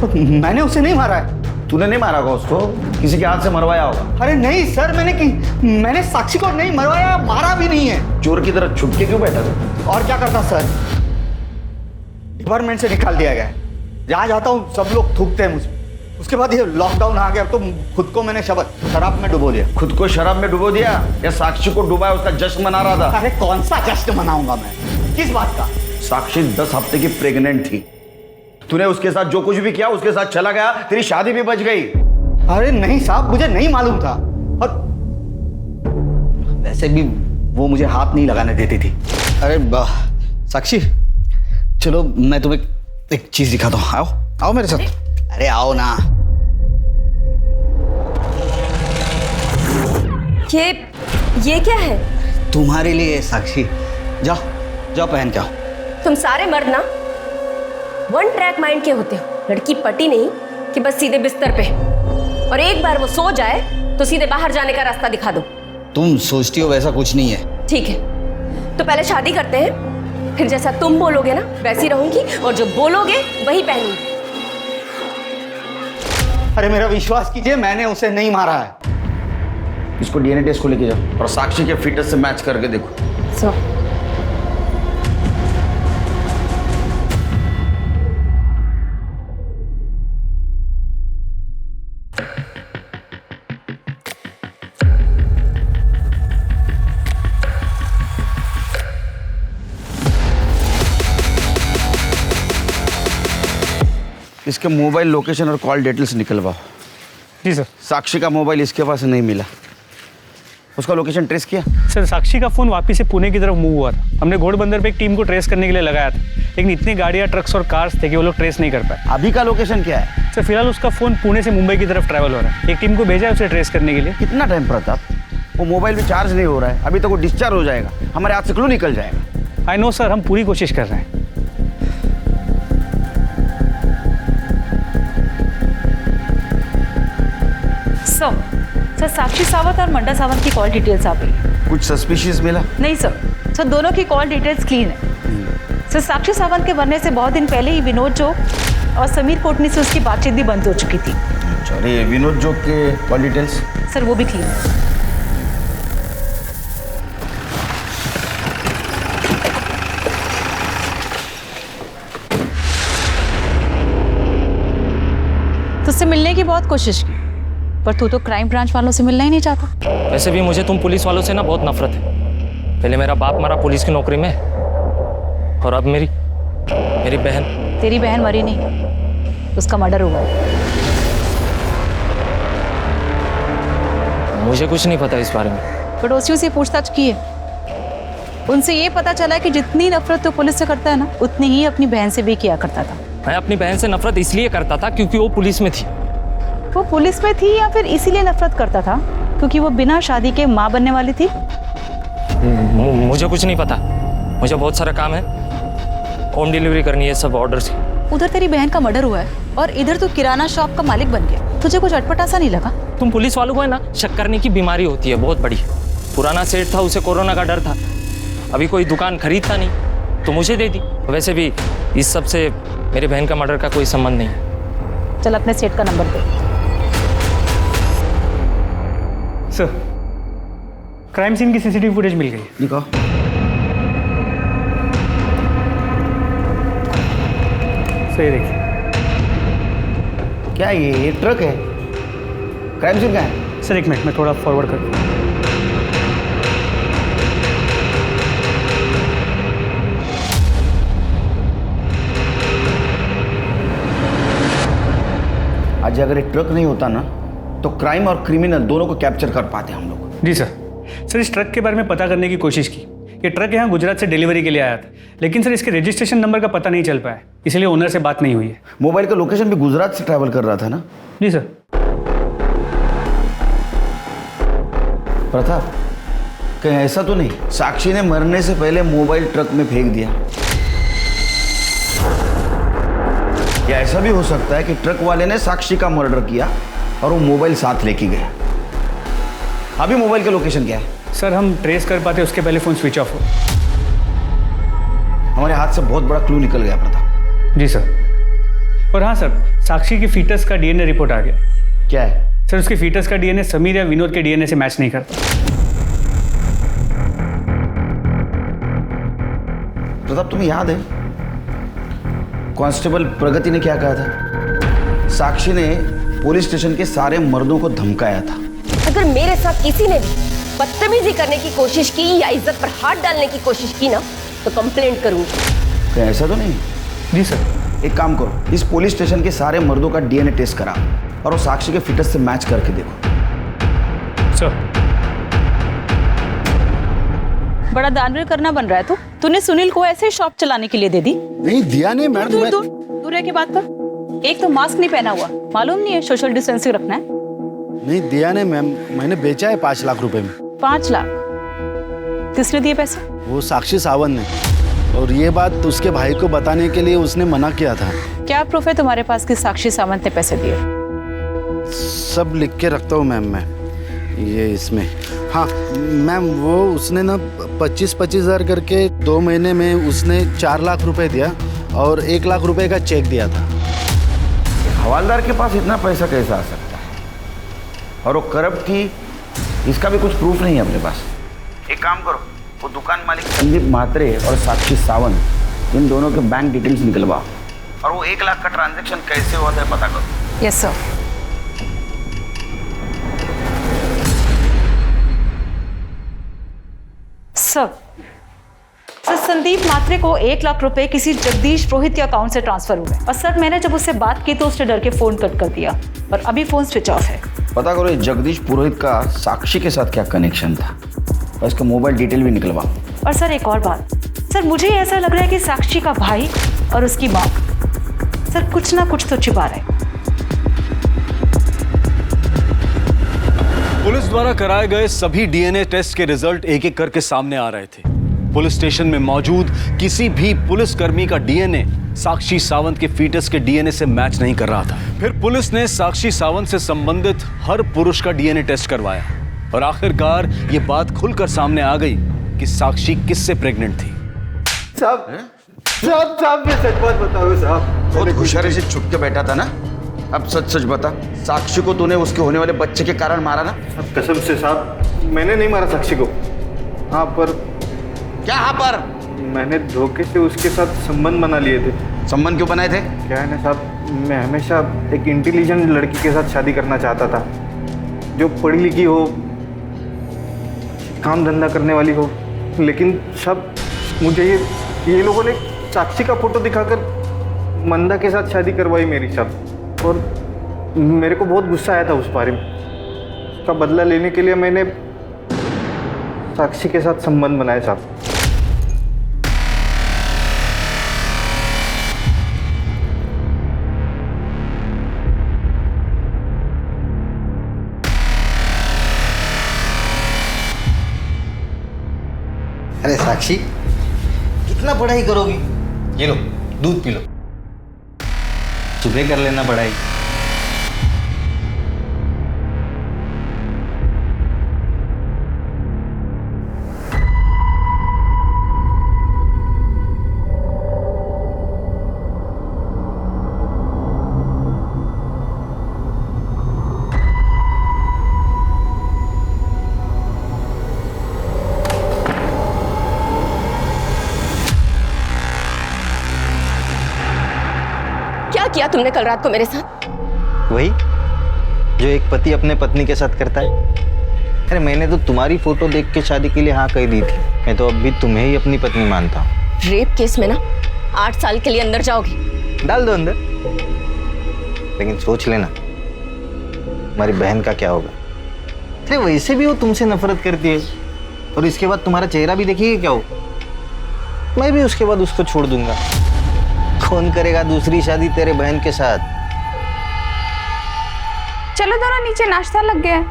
तो मैंने उसे नहीं मारा है। तूने नहीं मारा होगा उसको, किसी के हाथ से मरवाया होगा। अरे नहीं सर, मैंने साक्षी को नहीं मरवाया, मारा भी नहीं है। चोर की तरह छुप के क्यों बैठा तू? और क्या करता सर? डिपार्टमेंट से निकाल दिया गया है। जहाँ जाता हूँ सब लोग थूकते हैं मुझे। उसके बाद ये लॉकडाउन आ गया तो खुद को मैंने शराब में डुबो दिया। खुद को शराब में डुबो दिया या साक्षी को डुबाया, उसका जश्न मना रहा था? अरे कौन सा जश्न मनाऊंगा मैं? किस बात का? साक्षी 10 हफ्ते की प्रेग्नेंट थी। तूने उसके साथ जो कुछ भी किया उसके साथ चला गया, तेरी शादी भी बच गई। अरे नहीं साहब, मुझे नहीं मालूम था। और वैसे भी वो मुझे हाथ नहीं लगाने देती थी। अरे साक्षी, चलो मैं तुम्हें एक चीज दिखाता हूँ। आओ आओ मेरे साथ। अरे आओ ना। ये क्या है? तुम्हारे लिए साक्षी। जाओ जाओ पहन के आओ। तुम सारे मर्द ना वन ट्रैक माइंड के होते हो। लड़की पटी नहीं कि बस सीधे बिस्तर पे, और एक बार वो सो जाए तो सीधे बाहर जाने का रास्ता दिखा दो। तुम सोचती हो वैसा कुछ नहीं है। ठीक है, तो पहले शादी करते हैं, फिर जैसा तुम बोलोगे ना वैसी रहूंगी, और जो बोलोगे वही पहनूंगी। अरे मेरा विश्वास कीजिए, मैंने उसे नहीं मारा है। इसको डीएनए टेस्ट को लेके जाओ और साक्षी के फिटनेस से मैच करके देखो। इसके मोबाइल लोकेशन और कॉल डिटेल्स निकलवाओ। जी सर। साक्षी का मोबाइल इसके पास नहीं मिला, उसका लोकेशन ट्रेस किया? सर साक्षी का फोन वापस से पुणे की तरफ मूव हुआ था। हमने घोड़बंदर पे एक टीम को ट्रेस करने के लिए लगाया था, लेकिन इतनी गाड़ियाँ, ट्रक्स और कार्स थे कि वो लोग ट्रेस नहीं कर पाए। अभी का लोकेशन क्या है? सर फिलहाल उसका फोन पुणे से मुंबई की तरफ ट्रैवल हो रहा है। एक टीम को भेजा है उसे ट्रेस करने के लिए। कितना टाइम प्रताप? वो मोबाइल भी चार्ज नहीं हो रहा है, अभी तक वो डिस्चार्ज हो जाएगा, हमारे हाथ से क्लू निकल जाएगा। आई नो सर, हम पूरी कोशिश कर रहे हैं। सर साक्षी सावंत और मंडा सावंत की कॉल डिटेल्स आ गई। कुछ सस्पिशियस मिला? नहीं सर दोनों की कॉल डिटेल्स क्लीन है। सर साक्षी सावंत के मरने से बहुत दिन पहले ही विनोद जोग और समीर कोटनी से उसकी बातचीत भी बंद हो चुकी थी। अरे विनोद जोग के कॉल डिटेल्स? सर वो भी क्लीन है। तुझसे मिलने की बहुत कोशिश की, पर तू तो क्राइम ब्रांच वालों से मिलना ही नहीं चाहता। वैसे भी मुझे तुम पुलिस वालों से ना बहुत नफरत है। पहले मेरा बाप मरा पुलिस की नौकरी में, और अब मेरी बहन। तेरी बहन मरी नहीं, उसका मर्डर हुआ। मुझे कुछ नहीं पता इस बारे में। पड़ोसियों से पूछताछ की है, उनसे ये पता चला कि जितनी नफरत तो पुलिस से करता है ना, उतनी ही अपनी बहन से भी किया करता था। मैं अपनी बहन से नफरत इसलिए करता था क्योंकि वो पुलिस में थी, वो पुलिस में थी या फिर इसीलिए नफरत करता था क्योंकि वो बिना शादी के माँ बनने वाली थी? मुझे कुछ नहीं पता, मुझे बहुत सारा काम है, होम डिलीवरी करनी है, सब ऑर्डर्स। उधर तेरी बहन का मर्डर हुआ है और इधर तू किराना शॉप का मालिक बन गया, तुझे कुछ अटपटा सा नहीं लगा? तुम पुलिस वालों को है ना शक करने की बीमारी होती है बहुत बड़ी। पुराना सेठ था, उसे कोरोना का डर था, अभी कोई दुकान खरीदता नहीं तो मुझे दे दी। वैसे भी इस सब से मेरी बहन का मर्डर का कोई संबंध नहीं है। चल अपने सेठ का नंबर दे। सर, क्राइम सीन की सीसीटीवी फुटेज मिल गई। दिखाओ। सही देखिए। क्या ये ट्रक है? क्राइम सीन कहाँ है? सर एक मिनट, मैं थोड़ा फॉरवर्ड कर दूँ। आज अगर ये ट्रक नहीं होता ना तो क्राइम और क्रिमिनल दोनों को कैप्चर कर पाते हम लोग। जी सर। सर इस ट्रक के बारे में पता करने की कोशिश की। ये ट्रक यहाँ गुजरात से डिलीवरी के लिए आया था, लेकिन सर इसके रजिस्ट्रेशन नंबर का पता नहीं चल पाया, इसलिए ओनर से बात नहीं हुई है। मोबाइल का लोकेशन भी गुजरात से ट्रैवल कर रहा था ना? जी सर। प्रताप, कहीं ऐसा तो नहीं साक्षी ने मरने से पहले मोबाइल ट्रक में फेंक दिया? या ऐसा भी हो सकता है कि ट्रक वाले ने साक्षी का मर्डर किया और वो मोबाइल साथ लेके गया। अभी मोबाइल का लोकेशन क्या है? सर हम ट्रेस कर पाते उसके पहले फोन स्विच ऑफ हो। हमारे हाथ से बहुत बड़ा क्लू निकल गया प्रताप। जी सर। और हाँ सर, साक्षी की फीटस का डीएनए रिपोर्ट आ गया। क्या है? सर उसके फीटस का डीएनए समीर या विनोद के डीएनए से मैच नहीं करता। प्रताप तुम्हें याद है कांस्टेबल प्रगति ने क्या कहा था? साक्षी ने पुलिस स्टेशन के सारे मर्दों को धमकाया था। अगर मेरे साथ किसी ने भी बदतमीजी करने की कोशिश की या इज्जत पर हाथ डालने की कोशिश की ना तो कंप्लेंट करूंगी। क्या ऐसा तो नहीं? जी सर। एक काम करो, इस पुलिस स्टेशन के सारे मर्दों का डीएनए टेस्ट करा और वो साक्षी के फिटनेस से मैच करके देखो। सर। बड़ा दानवीर करना बन रहा है तूने सुनील को ऐसे शॉप चलाने के लिए दे दी? नहीं दिया नहीं मैडम। दूर रह के बात कर। एक तो मास्क नहीं पहना हुआ, मालूम नहीं है सोशल डिस्टेंसिंग रखना है? नहीं दिया नहीं मैम, मैंने बेचा है 5 लाख रुपए में। 5 लाख? किसने दिए पैसे? वो साक्षी सावंत ने, और ये बात उसके भाई को बताने के लिए उसने मना किया था। क्या प्रूफ है तुम्हारे पास कि साक्षी सावंत ने पैसे दिए? सब लिख के रखता हूँ मैम मैं, ये इसमें। हाँ मैम, वो उसने ना 25-25 हज़ार करके 2 महीने में उसने 4 लाख रुपए दिया और 1 लाख रुपए का चेक दिया था। हवालदार के पास इतना पैसा कैसे आ सकता है? और वो करप्ट थी, इसका भी कुछ प्रूफ नहीं है अपने पास। एक काम करो, वो दुकान मालिक संदीप म्हात्रे और साक्षी सावंत, इन दोनों के बैंक डिटेल्स निकलवाओ और वो 1 लाख का ट्रांजैक्शन कैसे हुआ था पता करो। Yes sir. Sir Sandeep Mhatre को 1 लाख रुपए किसी जगदीश पुरोहित के अकाउंट से ट्रांसफर हुए और सर मैंने जब उससे बात की तो उसने डर के फोन कट कर दिया और अभी फोन स्विच ऑफ है। पता करो ये जगदीश पुरोहित का साक्षी के साथ क्या कनेक्शन था और इसका मोबाइल डिटेल भी निकलवाओ। और सर एक और बात, सर मुझे ऐसा लग रहा है कि साक्षी का भाई और उसकी माँ सर कुछ ना कुछ तो छिपा रहे। पुलिस द्वारा कराए गए सभी डीएनए टेस्ट के रिजल्ट एक एक करके सामने आ रहे थे। पुलिस स्टेशन में मौजूद किसी भी पुलिसकर्मी का डीएनए साक्षी सावंत के फीटस के डीएनए से मैच नहीं कर रहा था। फिर पुलिस ने साक्षी सावंत से संबंधित हर पुरुष का डीएनए टेस्ट करवाया और आखिरकार ये बात खुलकर सामने आ गई कि साक्षी किससे प्रेग्नेंट थी। साहब मैं सच बात बताऊं साहब, बहुत होशियारी से छुप के बैठा था ना। अब सच सच बता, साक्षी को तूने उसके होने वाले बच्चे के कारण मारा ना? कसम से साहब, मैंने नहीं मारा साक्षी को। हाँ पर क्या? हाँ पर मैंने धोखे से उसके साथ संबंध बना लिए थे। संबंध क्यों बनाए थे? क्या है ना साहब, मैं हमेशा एक इंटेलिजेंट लड़की के साथ शादी करना चाहता था, जो पढ़ी लिखी हो, काम धंधा करने वाली हो। लेकिन सब मुझे ये लोगों ने साक्षी का फोटो दिखाकर मंदा के साथ शादी करवाई मेरी साहब। और मेरे को बहुत गुस्सा आया था उस बारे में। उसका बदला लेने के लिए मैंने साक्षी के साथ संबंध बनाया साहब। साक्षी, कितना पढ़ाई करोगी? ये लो दूध पी लो, सुबह कर लेना पढ़ाई। क्या किया तुमने कल रात को मेरे साथ? वही जो एक पति अपने पत्नी के साथ करता है। अरे मैंने तो तुम्हारी फोटो देख के शादी के लिए हाँ कह दी थी। मैं तो अब भी तुम्हें ही अपनी पत्नी मानता हूँ। रेप केस में ना 8 साल के लिए अंदर जाओगी। डाल दो अंदर, लेकिन सोच लेना तुम्हारी बहन का क्या होगा। अरे वैसे भी वो तुमसे नफरत करती है, और इसके बाद तुम्हारा चेहरा भी देखिए क्या हो। मैं भी उसके बाद उसको छोड़ दूंगा। कौन करेगा दूसरी शादी तेरे बहन के साथ? चलो दोनों नीचे, नाश्ता लग गया है।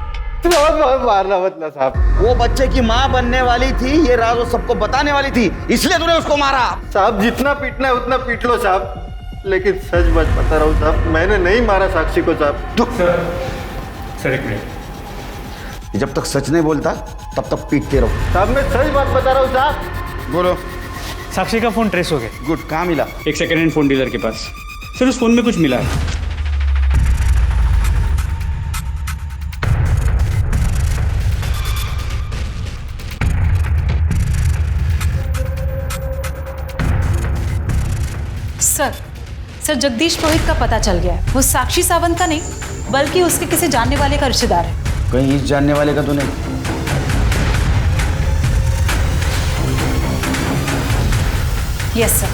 मारना मत ना साहब। वो बच्चे की माँ बनने वाली थी, ये राज वो सबको बताने वाली थी, इसलिए तूने उसको मारा। साहब जितना पीटना है उतना पीट लो साहब, लेकिन सच बात बता रहा हूँ साहब, मैंने नहीं मारा साक्षी को साहब। सर एक मिनट। जब तक सच नहीं बोलता तब तक पीटते रहो। साहब मैं सच बात बता रहा हूँ साहब। बोलो। साक्षी का फोन ट्रेस हो गया। गुड, कहाँ मिला? एक सेकेंड हैंड फोन डीलर के पास। सर उस फोन में कुछ मिला है। सर जगदीश पुरोहित का पता चल गया है। वो साक्षी सावंत का नहीं, बल्कि उसके किसी जानने वाले का रिश्तेदार है। कहीं इस जानने वाले का तो नहीं? Yes sir.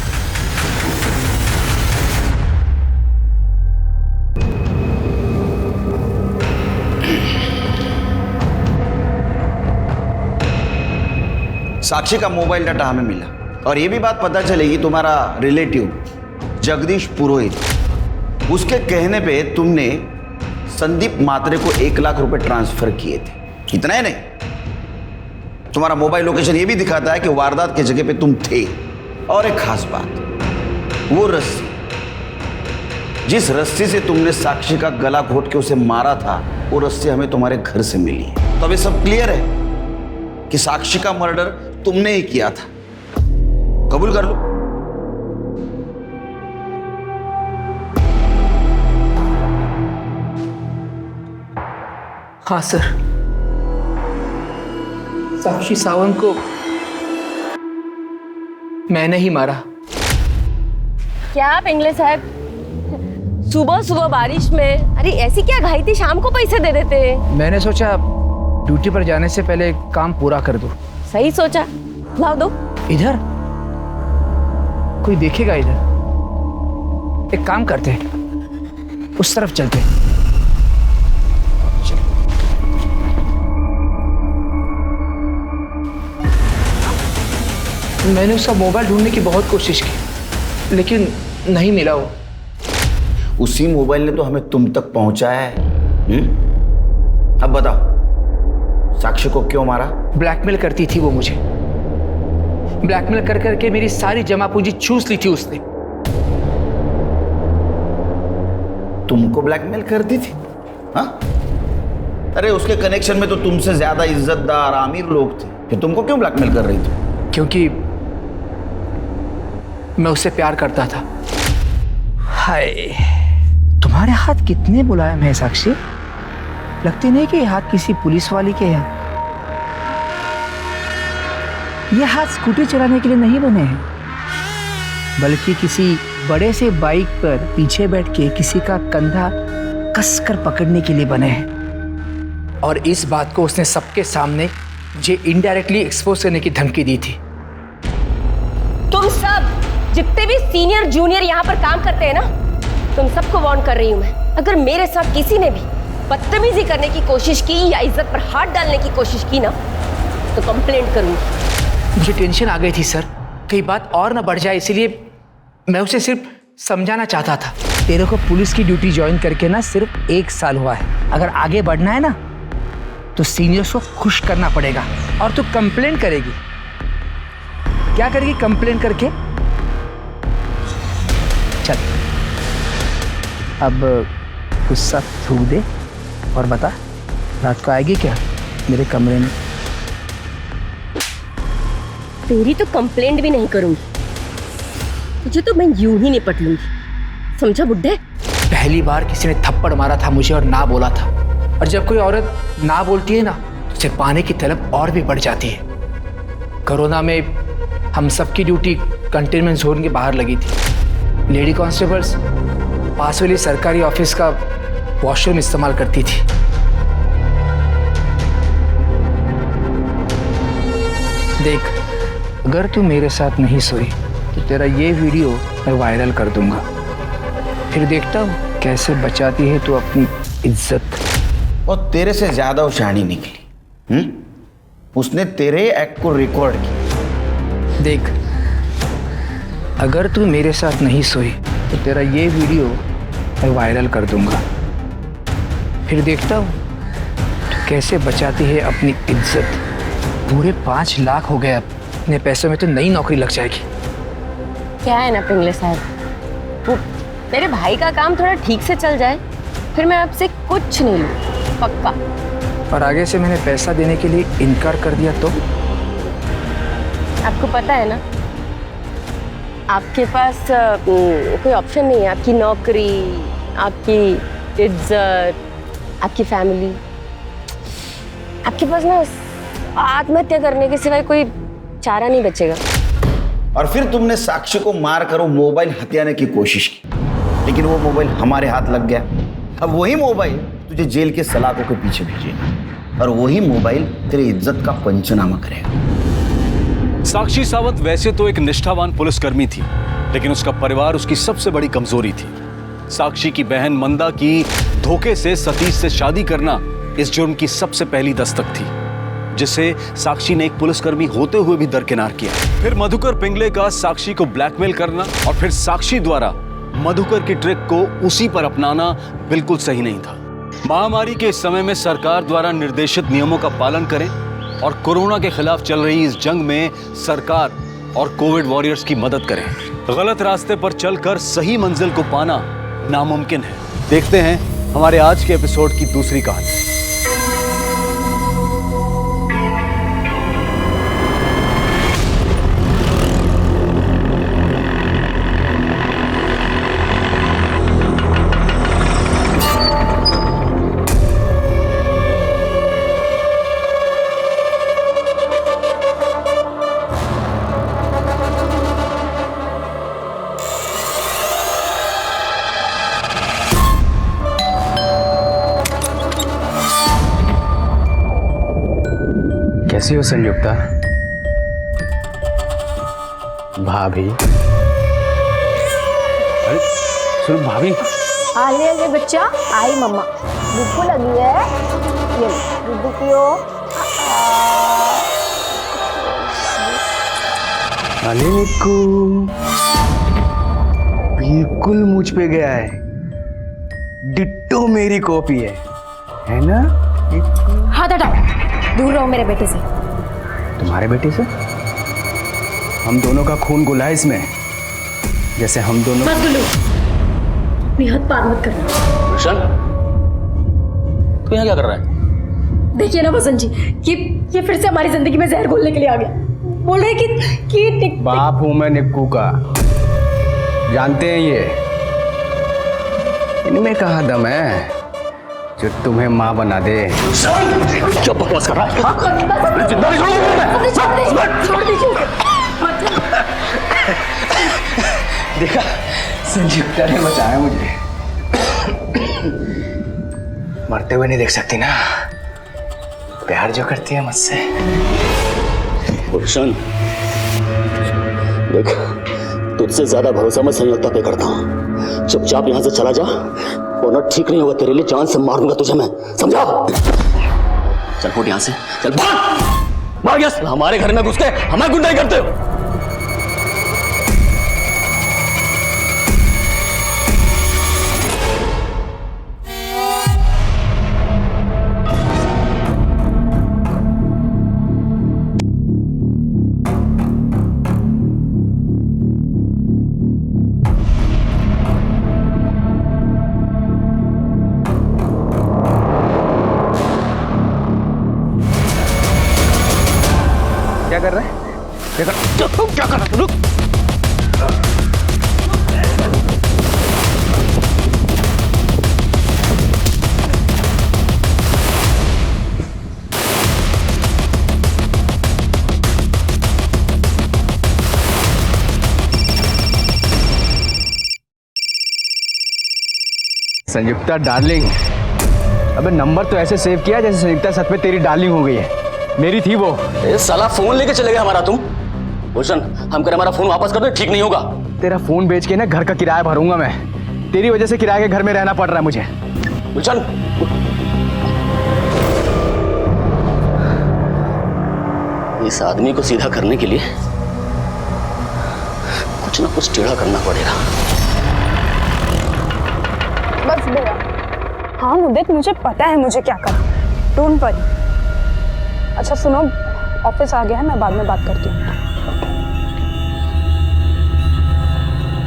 साक्षी का मोबाइल डाटा हमें मिला, और ये भी बात पता चलेगी तुम्हारा रिलेटिव जगदीश पुरोहित, उसके कहने पे तुमने संदीप मात्रे को 1 लाख रुपए ट्रांसफर किए थे। इतना ही नहीं, तुम्हारा मोबाइल लोकेशन ये भी दिखाता है कि वारदात की जगह पे तुम थे। और एक खास बात, वो रस्सी, जिस रस्सी से तुमने साक्षी का गला घोट के उसे मारा था, वो रस्सी हमें तुम्हारे घर से मिली है। तो अब ये सब क्लियर है कि साक्षी का मर्डर तुमने ही किया था। कबूल कर लो। हाँ सर, साक्षी सावंत को मैंने ही मारा। क्या पिंगले साहब, सुबह सुबह बारिश में, अरे ऐसी क्या घाई थी? शाम को पैसे दे देते। मैंने सोचा ड्यूटी पर जाने से पहले काम पूरा कर दूं। सही सोचा, लाओ दो। इधर कोई देखेगा? इधर एक काम करते हैं, उस तरफ चलते हैं। मैंने उसका मोबाइल ढूंढने की बहुत कोशिश की, लेकिन नहीं मिला वो। उसी मोबाइल ने तो हमें तुम तक पहुंचाया है। अब बताओ, साक्षी को क्यों मारा? ब्लैकमेल करती थी वो मुझे। ब्लैकमेल कर करके मेरी सारी जमा पूंजी चूस ली थी उसने। तुमको ब्लैकमेल करती थी? हाँ? अरे उसके कनेक्शन में तो तुमसे ज्यादा इज्जतदार अमीर लोग थे, फिर तुमको क्यों ब्लैकमेल कर रही थी? क्योंकि मैं उससे प्यार करता था। हाय, तुम्हारे हाथ कितने मुलायम है साक्षी, लगती नहीं कि ये हाथ किसी पुलिस वाली के हैं। ये हाथ स्कूटी चलाने के लिए नहीं बने हैं, बल्कि किसी बड़े से बाइक पर पीछे बैठ के किसी का कंधा कसकर पकड़ने के लिए बने हैं। और इस बात को उसने सबके सामने मुझे इनडायरेक्टली एक्सपोज करने की धमकी दी थी। तुम सब जितने भी सीनियर जूनियर यहाँ पर काम करते हैं ना, तुम सबको वार्न कर रही हूँ मैं। अगर मेरे साथ किसी ने भी बदतमीजी करने की कोशिश की या इज्जत पर हाथ डालने की कोशिश की ना, तो कंप्लेंट करूंगी। मुझे टेंशन आ गई थी सर, कई बात और ना बढ़ जाए, इसीलिए मैं उसे सिर्फ समझाना चाहता था। तेरे को पुलिस की ड्यूटी ज्वाइन करके ना सिर्फ 1 साल हुआ है। अगर आगे बढ़ना है ना तो सीनियर्स को खुश करना पड़ेगा, और तू कंप्लेंट करेगी क्या करेगी कंप्लेन करके? चल अब गुस्सा थूक दे और बता रात को आएगी क्या मेरे कमरे में? तेरी तो कंप्लेंट भी नहीं करूंगी, तुझे तो मैं यूं ही निपट लूंगी, समझा बुड्ढे? पहली बार किसी ने थप्पड़ मारा था मुझे और ना बोला था, और जब कोई औरत ना बोलती है ना तो उसे पाने की तलब और भी बढ़ जाती है। कोरोना में हम सबकी ड्यूटी कंटेनमेंट जोन के बाहर लगी थी। लेडी कांस्टेबल्स पास वाली सरकारी ऑफिस का वॉशरूम इस्तेमाल करती थी। देख, अगर तू मेरे साथ नहीं सोई तो तेरा ये वीडियो मैं वायरल कर दूंगा, फिर देखता हूँ कैसे बचाती है तू अपनी इज्जत। और तेरे से ज्यादा वो शहानी निकली। उसने तेरे एक्ट को रिकॉर्ड किया। देख, अगर तू मेरे साथ नहीं सोई तो तेरा ये वीडियो मैं वायरल कर दूंगा, फिर देखता हूँ तू कैसे बचाती है अपनी इज्जत। पूरे 5 लाख हो गए, अब इतने पैसों में तो नई नौकरी लग जाएगी। क्या है ना पिंगले साहब, वो मेरे भाई का काम थोड़ा ठीक से चल जाए फिर मैं आपसे कुछ नहीं लूँ, पक्का। और आगे से मैंने पैसा देने के लिए इनकार कर दिया तो? आपको पता है ना, आपके पास कोई ऑप्शन नहीं है। आपकी नौकरी, आपकी इज्जत, आपकी फैमिली, आपके पास ना आत्महत्या करने के सिवाय कोई चारा नहीं बचेगा। और फिर तुमने साक्षी को मार कर वो मोबाइल हथियाने की कोशिश की, लेकिन वो मोबाइल हमारे हाथ लग गया। अब वही मोबाइल तुझे जेल के सलाखों के पीछे भेजेगा, और वही मोबाइल तेरी इज्जत का पंचनामा करेगा। साक्षी सावंत वैसे तो एक निष्ठावान पुलिसकर्मी थी, लेकिन उसका परिवार उसकी सबसे बड़ी कमजोरी थी। साक्षी की बहन मंदा की धोखे से सतीश से शादी करना इस जुर्म की सबसे पहली दस्तक थी, जिसे साक्षी ने एक पुलिसकर्मी होते हुए भी दरकिनार किया। फिर मधुकर पिंगले का साक्षी को ब्लैकमेल करना, और फिर साक्षी द्वारा मधुकर की ट्रिक को उसी पर अपनाना बिल्कुल सही नहीं था। महामारी के इस समय में सरकार द्वारा निर्देशित नियमों का पालन करें और कोरोना के खिलाफ चल रही इस जंग में सरकार और कोविड वॉरियर्स की मदद करें। गलत रास्ते पर चलकर सही मंजिल को पाना नामुमकिन है। देखते हैं हमारे आज के एपिसोड की दूसरी कहानी। कैसी हो संयुक्ता? भाभी? अरे सुनो भाभी। आले बच्चा, आई मम्मा, भूख लगी है, ये दूध पियो। अरे निक्कू, बिल्कुल मुझ पे गया है, डिट्टो मेरी कॉपी है ना? हाथ हटाओ, दूर रहो मेरे बेटे से। तुम्हारे बेटे से? हम दोनों का खून घुला है इसमें, जैसे हम दोनों। मत गुलो, अपनी हाथ पार मत करना। रोशन, तू यहाँ क्या कर रहा है? देखिए ना वसंत जी, ये फिर से हमारी जिंदगी में जहर घोलने के लिए आ गया। बोल रहे कि बाप हूं मैं निक्कू का, जानते हैं ये। इनमें कहाँ दम है जो तुम्हें माँ बना दे। क्या बकवास कर रहा है? देखा, संयुक्ता ने बचाया मुझे। मरते हुए नहीं देख सकती ना, प्यार जो करती है मुझसे। रोशन, देख, तुझसे ज्यादा भरोसा मैं संयुक्ता पे करता हूँ। चुपचाप यहाँ से चला जा, वरना ठीक नहीं होगा। तेरे लिए जान से मार दूंगा तुझे मैं, समझा? चल फुट यहाँ से, चल भाग। भाग यहाँ, हमारे घर में घुस के हमें गुंडाई करते हो। संयुक्ता डार्लिंग, अबे नंबर तो ऐसे सेव किया जैसे संयुक्ता सच में तेरी डार्लिंग हो गई है। मेरी थी वो। ए साला फोन लेके चले गए हमारा तुम। गुलशन, हम करें हमारा फोन वापस कर दो, ठीक नहीं होगा। तेरा फोन बेच के ना घर का किराया भरूंगा मैं। तेरी वजह से किराए के घर में रहना पड़ रहा है मुझे। गुलशन, इस आदमी को सीधा करने के लिए कुछ ना कुछ टेढ़ा करना पड़ेगा। बस भैया। हाँ मुद्दत, मुझे पता है मुझे क्या करना। Don't worry. अच्छा सुनो, ऑफिस आ गया है, मैं बाद में बात करती हूँ।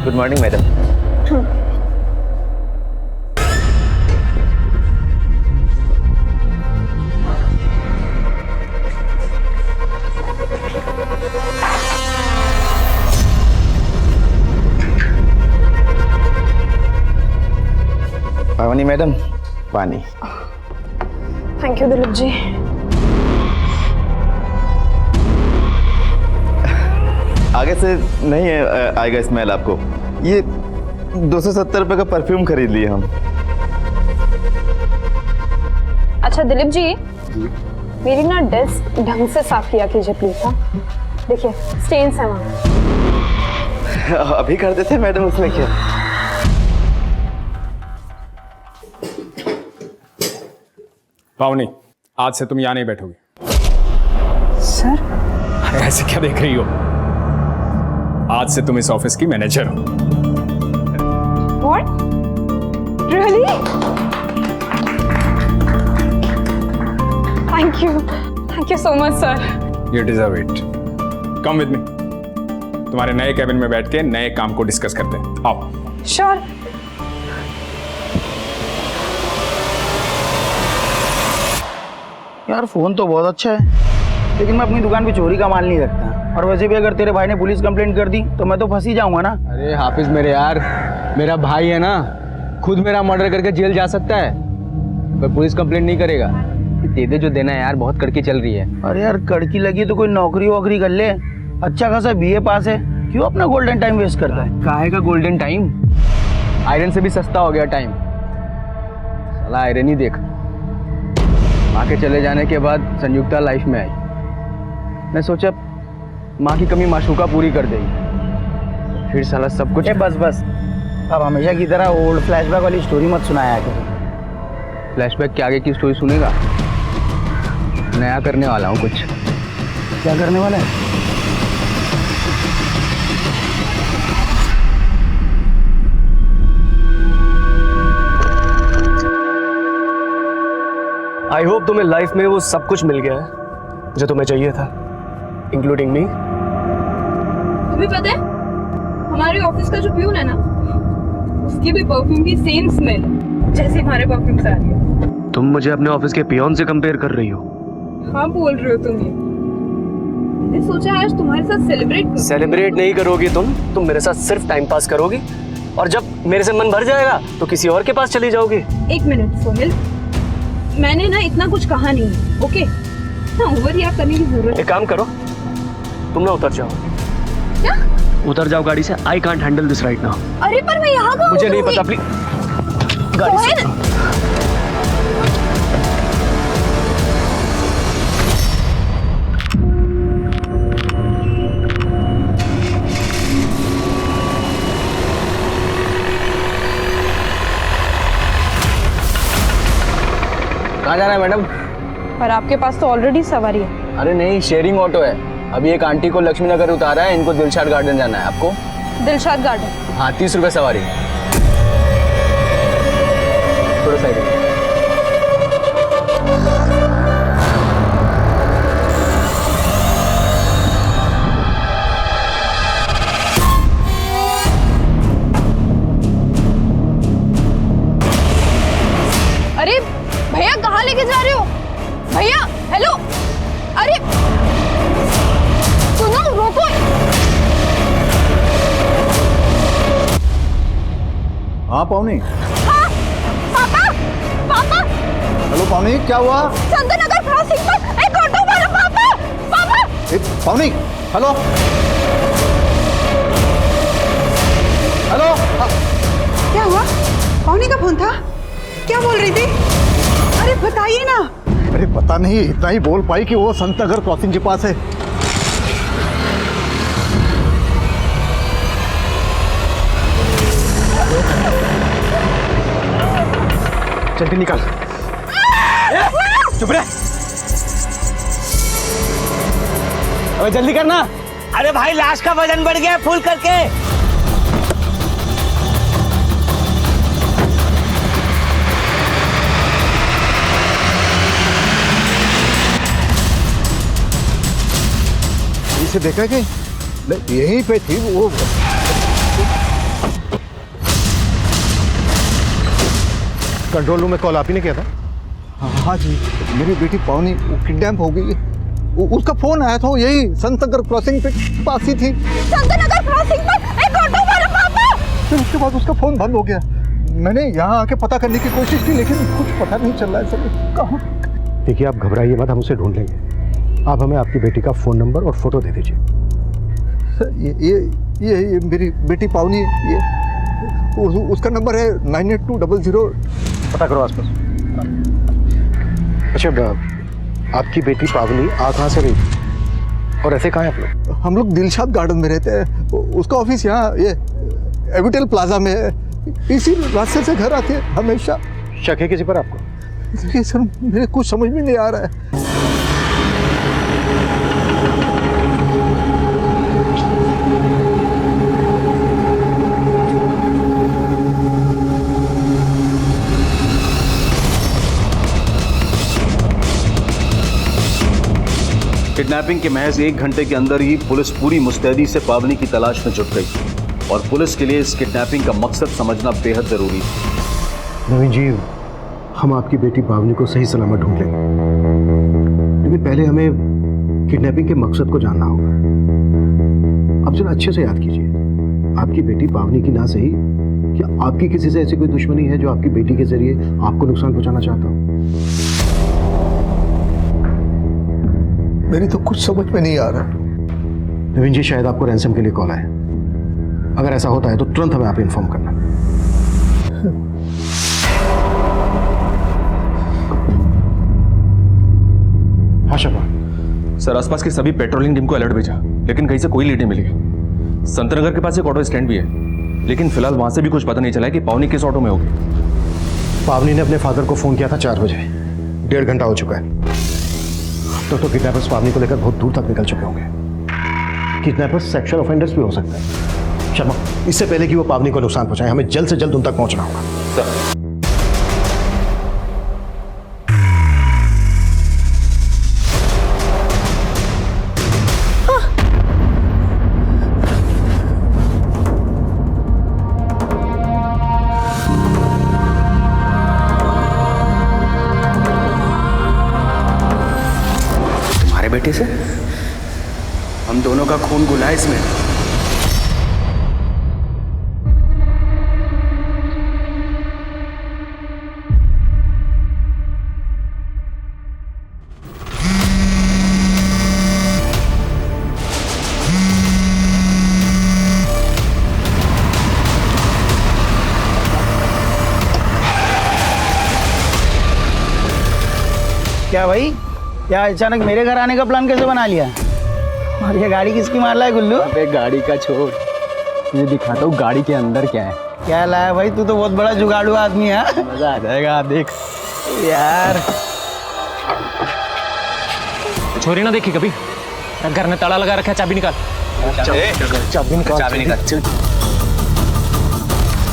Good morning madam. पावनी मैडम, पानी। Thank you Dilip ji. आगे से नहीं आएगा स्मेल आपको। ये 270 रुपए का परफ्यूम खरीद लिए हम। अच्छा दिलीप जी, मेरी ना डेस्क ढंग से साफ किया कीजिए प्लीज। हाँ देखिए स्टेन्स हैं वहाँ। अभी कर देते मैडम, उसमें क्या। पावनी, आज से तुम यहाँ नहीं बैठोगी। सर ऐसे क्या देख रही हो? आज से तुम इस ऑफिस की मैनेजर हो। What? Really? Thank you so much, sir. You deserve it. Come with me. तुम्हारे नए कैबिन में बैठ के नए काम को डिस्कस करते हैं। आओ। Sure. यार फोन तो बहुत अच्छा है, लेकिन मैं अपनी दुकान पे चोरी का माल नहीं रखता। और वैसे भी अगर तेरे भाई ने पुलिस कंप्लेंट कर दी तो मैं तो फंस ही जाऊंगा ना। अरे हाफिज मेरे यार, मेरा भाई है ना, खुद मेरा मर्डर करके जेल जा सकता है, पर पुलिस कंप्लेंट नहीं करेगा। दे दे जो देना है यार, बहुत कड़की चल रही है। अरे यार कड़की लगी तो कोई नौकरी वोकरी कर ले। अच्छा खासा BA पास है, क्यों अपना गोल्डन टाइम वेस्ट करता है? काहे का गोल्डन टाइम? आयरन से भी सस्ता हो गया टाइम। साला आयरन ही देख। माँ के चले जाने के बाद संयुक्ता लाइफ में आई। मैं सोचा माँ की कमी माशूका पूरी कर देगी, फिर साला सब कुछ। बस अब हमेशा की तरह ओल्ड फ्लैशबैक वाली स्टोरी मत सुनाया करो। फ्लैशबैक के आगे की स्टोरी सुनेगा? नया करने वाला हूँ कुछ। क्या करने वाला है? आई होप तुम्हें लाइफ में वो सब कुछ मिल गया है जो तुम्हें चाहिए था, इंक्लूडिंग मी। तुम्हें पता है हमारे ऑफिस का जो प्यून है ना, उसकी भी परफ्यूम की सेम स्मेल जैसे हमारे परफ्यूम से आ रही है। तुम मुझे अपने ऑफिस के पियोन से कंपेयर कर रही हो? हाँ बोल रहे हो तुम ये। मैंने सोचा आज तुम्हारे साथ सेलिब्रेट नहीं करोगी तुम मेरे साथ सिर्फ टाइम पास करोगी, और जब मेरे से मन भर जाएगा तो किसी और के पास चली जाओगी। एक मिनट सोहेल, मैंने ना इतना कुछ कहा नहीं है, ओके? ना ओवर रिएक्ट करने की जरूरत। एक काम करो, तुम ना उतर जाओ। क्या? उतर जाओ गाड़ी से। I can't handle this right now. अरे पर मैं यहाँ कहाँ मुझे नहीं पता, प्लीज गाड़ी से। कहाँ जाना है मैडम? पर आपके पास तो ऑलरेडी सवारी है। अरे नहीं, शेयरिंग ऑटो है। अभी एक आंटी को लक्ष्मी नगर उतारा है, इनको दिलशाद गार्डन जाना है। आपको? दिलशाद गार्डन? हाँ, 30 रुपए सवारी। थोड़ा साइड में। अरे भैया कहाँ लेके जा रहे हो? भैया हेलो, अरे सुनो रोको। हाँ पावनी। हाँ पापा, पापा। हेलो पावनी, क्या हुआ? चंदन नगर क्रॉसिंग पर एक ऑटो वाला। पापा पापा। पावनी हेलो हेलो। क्या हुआ? पावनी का फोन था? क्या बोल रही थी? अरे बताइए ना। अरे पता नहीं, इतना ही बोल पाई कि वो संत नगर क्रॉसिंग के पास है। चल के निकाल। चुप रहे। अबे जल्दी करना। अरे भाई लाश का वजन बढ़ गया फुल करके। इसे देखा कि यहीं पे थी वो। कंट्रोल रूम में कॉल आप ही ने किया था? हाँ जी, मेरी बेटी पावनी किडनैप हो गई। उसका फोन आया था, यही संत नगर क्रॉसिंग पे पास ही थी। संत नगर क्रॉसिंग पर एक ऑटो वाला पापा। फिर उसके बाद उसका फोन बंद हो गया। मैंने यहाँ आके पता करने की कोशिश की, लेकिन कुछ पता नहीं चल रहा है सर। कहाँ? देखिए, आप घबराइए मत, हम उसे ढूंढ लेंगे। आप हमें आपकी बेटी का फोन नंबर और फोटो दे दीजिए। ये मेरी बेटी पावनी, ये उसका नंबर है 98200। पता करो आसपास। अच्छा, आपकी बेटी पावनी आ कहाँ से रही और ऐसे कहाँ हैं आप लोग? हम लोग दिलशाद गार्डन में रहते हैं। उसका ऑफिस यहाँ ये एविटेल प्लाजा में है। इसी रास्ते से घर आती है हमेशा। शक है किसी पर आपको? देखिए सर, मेरे कुछ समझ में नहीं आ रहा है। किडनैपिंग के महज 1 घंटे के अंदर ही पुलिस पूरी मुस्तैदी से पावनी की तलाश में जुट गई और पुलिस के लिए इस किडनैपिंग का मकसद समझना बेहद जरूरी था। नवीन जी, हम आपकी बेटी पावनी को सही सलामत ढूंढ लेंगे, लेकिन पहले हमें किडनैपिंग के मकसद को जानना होगा। अब जरा अच्छे से याद कीजिए, आपकी बेटी पावनी की ना सही, क्या आपकी किसी से ऐसी कोई दुश्मनी है जो आपकी बेटी के जरिए आपको नुकसान पहुंचाना चाहता हो? मेरी तो कुछ समझ में नहीं आ रहा। नवीन जी, शायद आपको रैंसम के लिए कॉल आया। अगर ऐसा होता है तो तुरंत हमें आप इन्फॉर्म करना। हाँ शर्मा। सर, आसपास की सभी पेट्रोलिंग टीम को अलर्ट भेजा, लेकिन कहीं से कोई लीड नहीं मिली। संत नगर के पास एक ऑटो स्टैंड भी है, लेकिन फिलहाल वहां से भी कुछ पता नहीं चला है कि पावनी किस ऑटो में होगी। पावनी ने अपने फादर को फोन किया था 4 बजे। 1.5 घंटा हो चुका है। तो किडनैपर्स पावनी को लेकर बहुत दूर तक निकल चुके होंगे। किडनैपर्स सेक्सुअल ऑफेंडर्स भी हो सकते हैं। शर्मा, इससे पहले कि वो पावनी को नुकसान पहुंचाए, हमें जल्द से जल्द उन तक पहुंचना होगा। सर। बेटे से हम दोनों का खून गुला है इसमें। क्या भाई, क्या अचानक मेरे घर आने का प्लान कैसे बना लिया? और ये गाड़ी किसकी मार रहा है गुल्लू? अबे गाड़ी का छोड़, तुझे दिखाता हूँ गाड़ी के अंदर क्या है। क्या लाया भाई, तू तो बहुत बड़ा जुगाड़ू आदमी है। मजा आ जाएगा, देख यार। छोरी ना देखी कभी? घर में ताला लगा रखा है, चाबी निकाल। चाबी निकाल।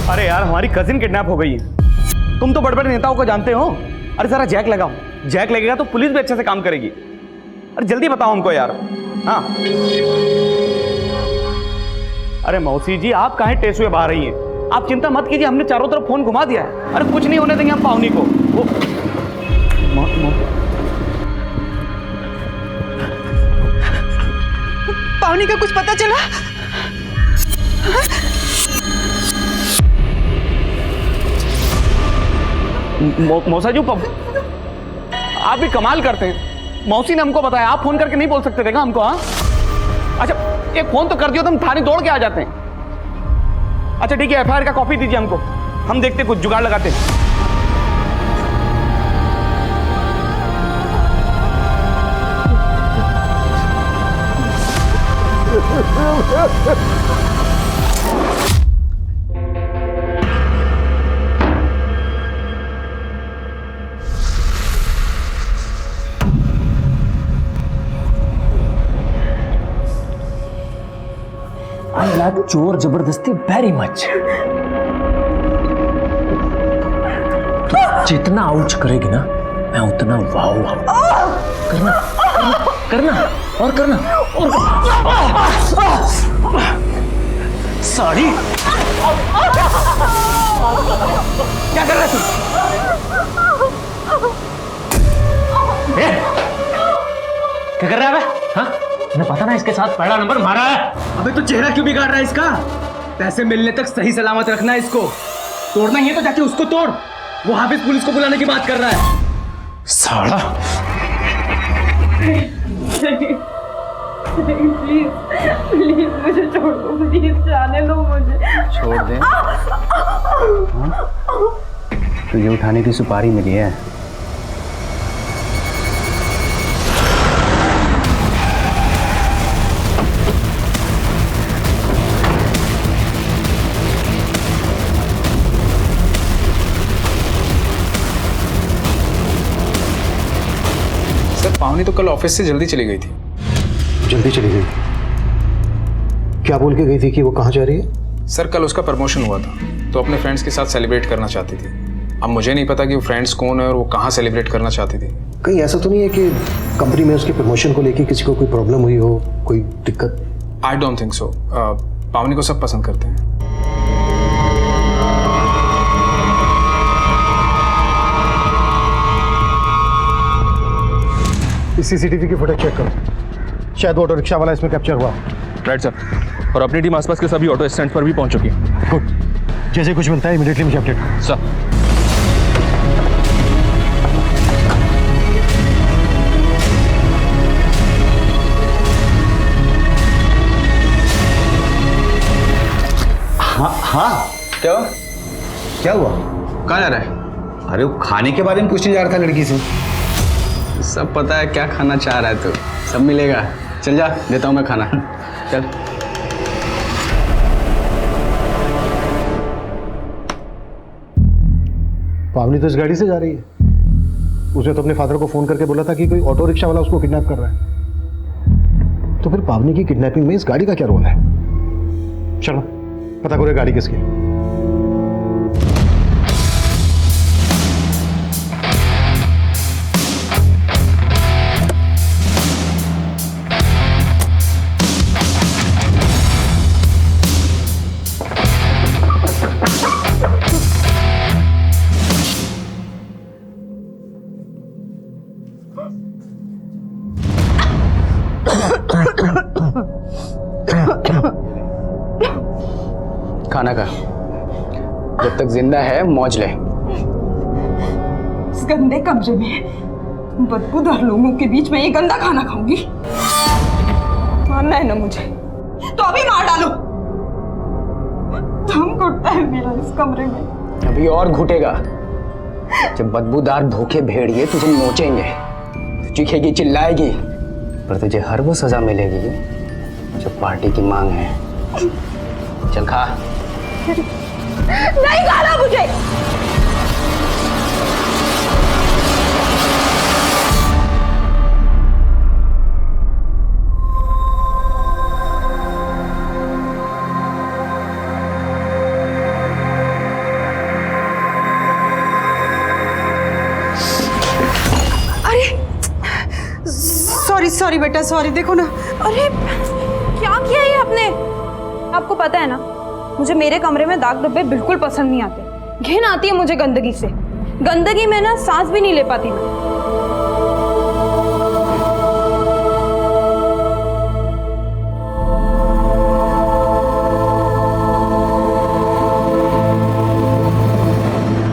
अरे यार, हमारी कजिन किडनैप हो गई है। तुम तो बड़े बड़े नेताओं को जानते हो। अरे जरा जैक लगाओ, जैक लगेगा तो पुलिस भी अच्छे से काम करेगी। अरे जल्दी बताओ हमको यार। हाँ, अरे मौसी जी, आप काहे टेसुए बहा रही हैं? आप चिंता मत कीजिए, हमने चारों तरफ फोन घुमा दिया है। अरे कुछ नहीं होने देंगे हम पावनी को। वो पावनी का कुछ पता चला? मौसा जी, आप भी कमाल करते हैं। मौसी ने हमको बताया, आप फोन करके नहीं बोल सकते थे क्या हमको? हाँ, अच्छा एक फोन तो कर दियो तो हम थाने दौड़ के आ जाते हैं। अच्छा ठीक है, एफआईआर का कॉपी दीजिए हमको, हम देखते कुछ जुगाड़ लगाते हैं। I like चोर जबरदस्ती वेरी मच। जितना आउच करेगी ना मैं उतना वाव वाव करना करना करना और करना और साड़ी क्या कर रहा है तू? क्या कर रहा है? हाँ, तुम्हें पता ना इसके साथ पहला नंबर मारा है। अबे तो चेहरा क्यों बिगाड़ रहा है इसका? पैसे मिलने तक सही सलामत रखना है इसको। तोड़ना ही है तो जाके उसको तोड़। वो हाफिज पुलिस को बुलाने की बात कर रहा है। साला प्लीज प्लीज मुझे छोड़ दो, प्लीज जाने दो मुझे। छोड़ दे? तुझे उठाने की सुपारी मिली है। पावनी तो कल ऑफिस से जल्दी चली गई थी। जल्दी चली गई? क्या बोल के गई थी कि वो कहाँ जा रही है? सर कल उसका प्रमोशन हुआ था तो अपने फ्रेंड्स के साथ सेलिब्रेट करना चाहती थी। अब मुझे नहीं पता कि वो फ्रेंड्स कौन है और वो कहाँ सेलिब्रेट करना चाहती थी। कहीं ऐसा तो नहीं है कि कंपनी में उसके प्रमोशन को लेके किसी को कोई प्रॉब्लम हुई हो, कोई दिक्कत? I don't think so. पावनी को सब पसंद करते हैं। इस सीसीटीवी की फुटेज चेक करो, शायद ऑटो रिक्शा वाला इसमें कैप्चर हुआ। Right sir. और अपनी टीम आसपास के सभी ऑटो स्टैंड पर भी पहुंच चुकी है। गुड। जैसे कुछ मिलता है इमीडिएटली मुझे अपडेट करो। सर। हाँ क्या क्या हुआ? कहाँ जा रहा है? अरे वो खाने के बारे में पूछने जा रहा था लड़की से। सब पता है क्या खाना चाह रहा है तू, सब मिलेगा। चल जा, देता हूँ मैं खाना। चल। पावनी तो इस गाड़ी से जा रही है। उसने तो अपने फादर को फोन करके बोला था कि कोई ऑटो रिक्शा वाला उसको किडनैप कर रहा है। तो फिर पावनी की किडनैपिंग में इस गाड़ी का क्या रोल है? चलो पता करो गाड़ी किसकी है। खाना खा, जब तक जिंदा है मौज ले। इस गंदे कमरे में बदबूदार लोगों के बीच में ये गंदा खाना खाऊंगी? मारना है ना मुझे तो अभी मार डालो। दम घुटता है मेरा इस कमरे में। अभी और घुटेगा जब बदबूदार भूखे भेड़िए तुझे नोचेंगे, चीखेगी चिल्लाएगी, पर तुझे हर वो सजा मिलेगी जो पार्टी की मांग है। चल खा। नहीं खाना मुझे। सॉरी बेटा, सॉरी। देखो ना, अरे क्या किया ये आपने? आपको पता है ना मुझे मेरे कमरे में दाग धब्बे बिल्कुल पसंद नहीं आते। घिन आती है मुझे गंदगी से। गंदगी में ना सांस भी नहीं ले पाती मैं।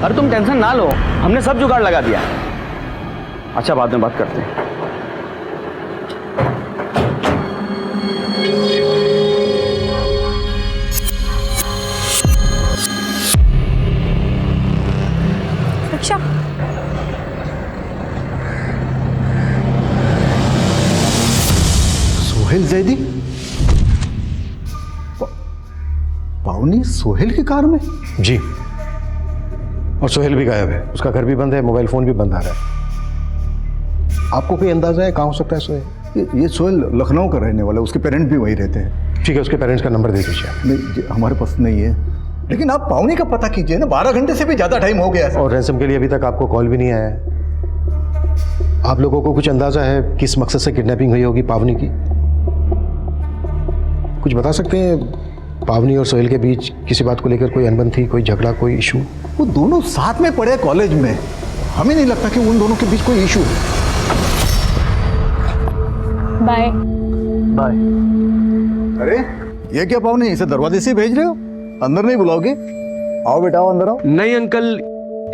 अरे तुम टेंशन ना लो, हमने सब जुगाड़ लगा दिया। अच्छा बाद में बात करते हैं। अच्छा सोहेल जैदी? पावनी सोहेल की कार में? जी, और सोहेल भी गायब है, उसका घर भी बंद है, मोबाइल फोन भी बंद आ रहा है। आपको कोई अंदाजा है कहाँ हो सकता है सोहेल? ये सोहेल लखनऊ का रहने वाला है, उसके पेरेंट्स भी वहीं रहते हैं। ठीक है, उसके पेरेंट्स का नंबर दे दीजिए। नहीं, हमारे पास नहीं है, लेकिन आप पावनी का पता कीजिए ना, 12 घंटे से भी ज़्यादा टाइम हो गया है। और रैंसम के लिए अभी तक आपको कॉल भी नहीं आया है। आप लोगों को कुछ अंदाजा है किस मकसद से किडनैपिंग हुई होगी पावनी की? कुछ बता सकते हैं? पावनी और सोहेल के बीच किसी बात को लेकर कोई अनबन थी, कोई झगड़ा, कोई इशू? वो दोनों साथ में पढ़े कॉलेज में, हमें नहीं लगता कि उन दोनों के बीच कोई इशू है। Bye bye. अरे ये क्या पावनी, इसे दरवाजे से भेज रहे हो? अंदर नहीं बुलाओगे? आओ बेटा, आओ अंदर आओ। नहीं अंकल,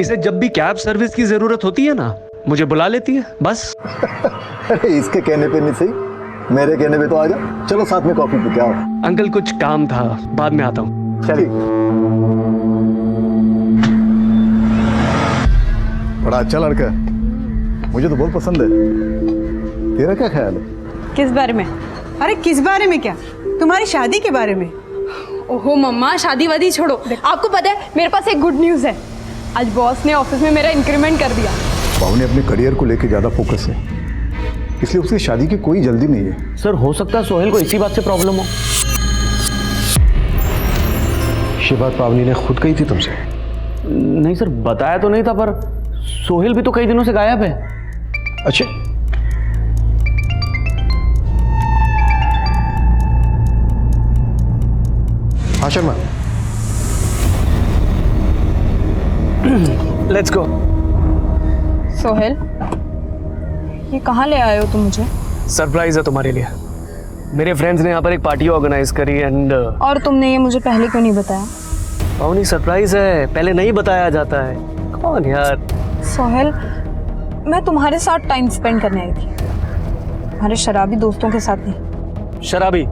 इसे जब भी कैब सर्विस की जरूरत होती है ना, मुझे बुला लेती है बस। अरे इसके कहने पे नहीं सही, मेरे कहने पे तो आ जा। चलो साथ में कॉफी पीते आओ। अंकल कुछ काम था, बाद में आता हूँ। चलिए। बड़ा अच्छा लड़का है, मुझे तो बहुत पसंद है। तेरा क्या ख्याल है? किस बारे में? अरे किस बारे में क्या, तुम्हारी शादी के बारे में। ओहो मम्मा, शादी वादी छोड़ो। आपको पता है मेरे पास एक गुड न्यूज़ है। आज बॉस ने ऑफिस में मेरा इंक्रीमेंट कर दिया। पावनी अपने करियर को लेकर ज्यादा फोकस है, इसलिए उसकी शादी की कोई जल्दी नहीं है। सर हो सकता है सोहेल को इसी बात से प्रॉब्लम हो। ये बात पावनी ने खुद कही थी तुमसे? नहीं सर, बताया तो नहीं था, पर सोहेल भी तो कई दिनों से गायब है। अच्छा, हाँ शर्मा, लेट्स गो। सोहेल, ये कहाँ ले आए हो तुम मुझे? सरप्राइज है तुम्हारे लिए। मेरे फ्रेंड्स ने यहाँ पर एक पार्टी ऑर्गेनाइज करी एंड और तुमने ये मुझे पहले क्यों नहीं बताया? पावनी सरप्राइज है, पहले नहीं बताया जाता है। कौन यार? सोहेल, मैं तुम्हारे साथ टाइम स्पेंड करने आई थी, हमारे शराबी दोस्तों के साथ नहीं। शराबी?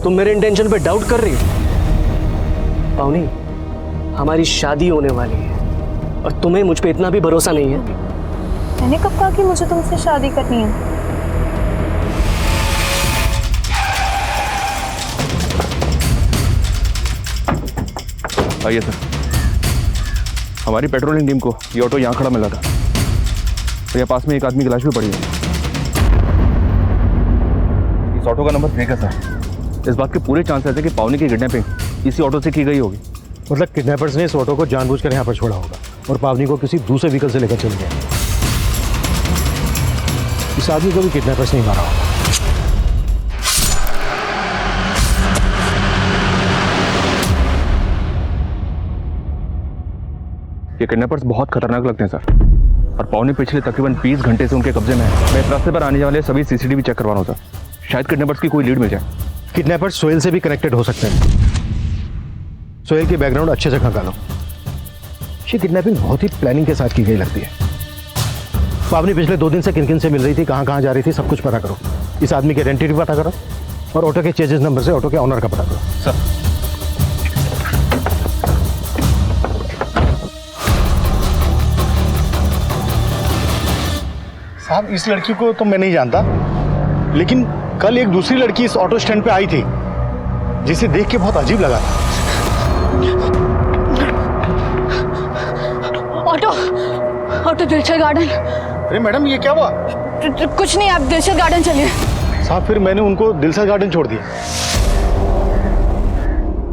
तुम मेरे इंटेंशन पे डाउट कर रही हो? पावनी, हमारी शादी होने वाली है और तुम्हें मुझ पे इतना भी भरोसा नहीं है? मैंने कब कहा कि मुझे तुमसे शादी करनी है? आइए सर, हमारी पेट्रोलिंग टीम को ये ऑटो यहाँ खड़ा मिला था, तो यहाँ पास में एक आदमी की लाश भी पड़ी है। इस ऑटो का नंबर फेक है सर। इस बात के पूरे चांसेस है कि पावनी की किडनैपिंग इसी ऑटो से की गई होगी। मतलब किडनैपर्स ने इस ऑटो को जानबूझकर यहाँ पर छोड़ा होगा और पावनी को किसी दूसरे व्हीकल से लेकर चले गए। इस आदमी को भी किडनैपर्स नहीं मारा होगा। ये किडनैपर्स बहुत खतरनाक लगते हैं सर, और पावनी पिछले तकरीबन 20 घंटे से उनके कब्जे में है। मैं इस रास्ते पर आने वाले सभी सीसीटीवी चेक करवा रहा हूँ सर, शायद किडनैपर्स की कोई लीड मिल जाए। किडनैपर्स सोहेल से भी कनेक्टेड हो सकते हैं। सोहेल की बैकग्राउंड अच्छे से खंगालो। ये किडनैपिंग बहुत ही प्लानिंग के साथ की गई लगती है। पावनी पिछले 2 दिन से किन किन से मिल रही थी, कहाँ कहाँ जा रही थी, सब कुछ पता करो। इस आदमी की आइडेंटिटी पता करो और ऑटो के चेजेस नंबर से ऑटो के ऑनर का पता करो। सर, साहब इस लड़की को तो मैं नहीं जानता, लेकिन कल एक दूसरी लड़की इस ऑटो स्टैंड पे आई थी जिसे देख के बहुत अजीब लगा। Auto, auto Dilshad garden. अरे मैडम ये क्या हुआ? कुछ नहीं, आप दिलशद गार्डन चलिए। साहब फिर मैंने उनको दिलशद गार्डन छोड़ दिया।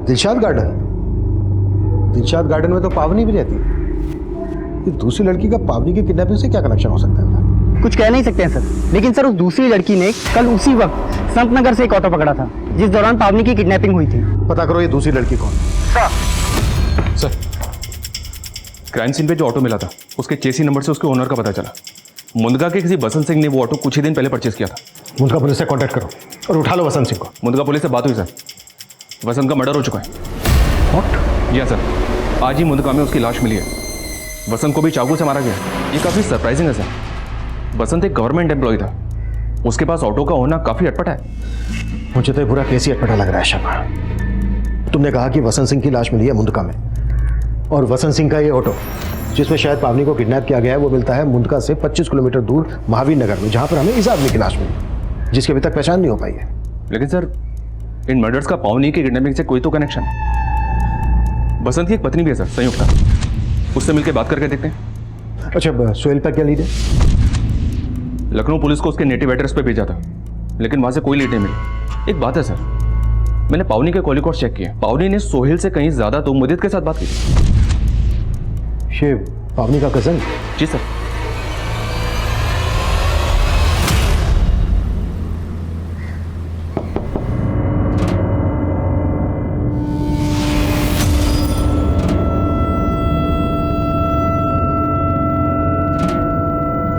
दिलशद गार्डन? दिलशद गार्डन में तो पावनी भी रहती है। ये दूसरी लड़की का पावनी की किडनैपिंग से क्या कनेक्शन हो सकता है? कुछ कह नहीं सकते हैं सर, लेकिन सर उस दूसरी लड़की ने कल उसी वक्त संत नगर से एक ऑटो पकड़ा था जिस दौरान पावनी की किडनैपिंग हुई थी। पता करो ये दूसरी लड़की कौन? सर, क्राइम सीन पे जो ऑटो मिला था उसके चेसी नंबर से उसके ओनर का पता चला। मुंदगा के किसी बसंत सिंह ने वो ऑटो कुछ ही दिन पहले परचेज किया था। मुंदगा पुलिस से कांटेक्ट करो और उठा लो वसंत सिंह को। मुंदगा पुलिस से बात हुई सर, वसंत का मर्डर हो चुका है। व्हाट? या सर, आज ही मुंदगा में उसकी लाश मिली है। वसंत को भी चाकू से मारा गया। ये काफ़ी सरप्राइजिंग है सर। वसंत एक गवर्नमेंट एम्प्लॉय था, उसके पास ऑटो का होना काफ़ी अटपटा है। मुझे तो ये पूरा केस ही अटपटा लग रहा है शर्मा। तुमने कहा कि वसंत सिंह की लाश मिली है मुंदका में, और वसंत सिंह का ये ऑटो जिसमें शायद पावनी को किडनैप किया गया है वो मिलता है मुंदका से 25 किलोमीटर दूर महावीर नगर में, जहाँ पर हमें इस आदमी की लाश मिली जिसकी अभी तक पहचान नहीं हो पाई है। लेकिन सर इन मर्डर्स का पावनी की किडनैपिंग से कोई तो कनेक्शन है। बसंत की एक पत्नी भी है सर, संयुक्ता, उससे मिलकर बात करके देखते हैं। अच्छा, सोहेल पर क्या लीड है? लखनऊ पुलिस को उसके नेटिव एड्रेस पे भेजा था, लेकिन वहां से कोई लीड नहीं मिली। एक बात है सर, मैंने पावनी के कॉल रिकॉर्ड चेक किए, पावनी ने सोहेल से कहीं ज्यादा तो मुदित के साथ बात की। ये पावनी का कजन? जी सर।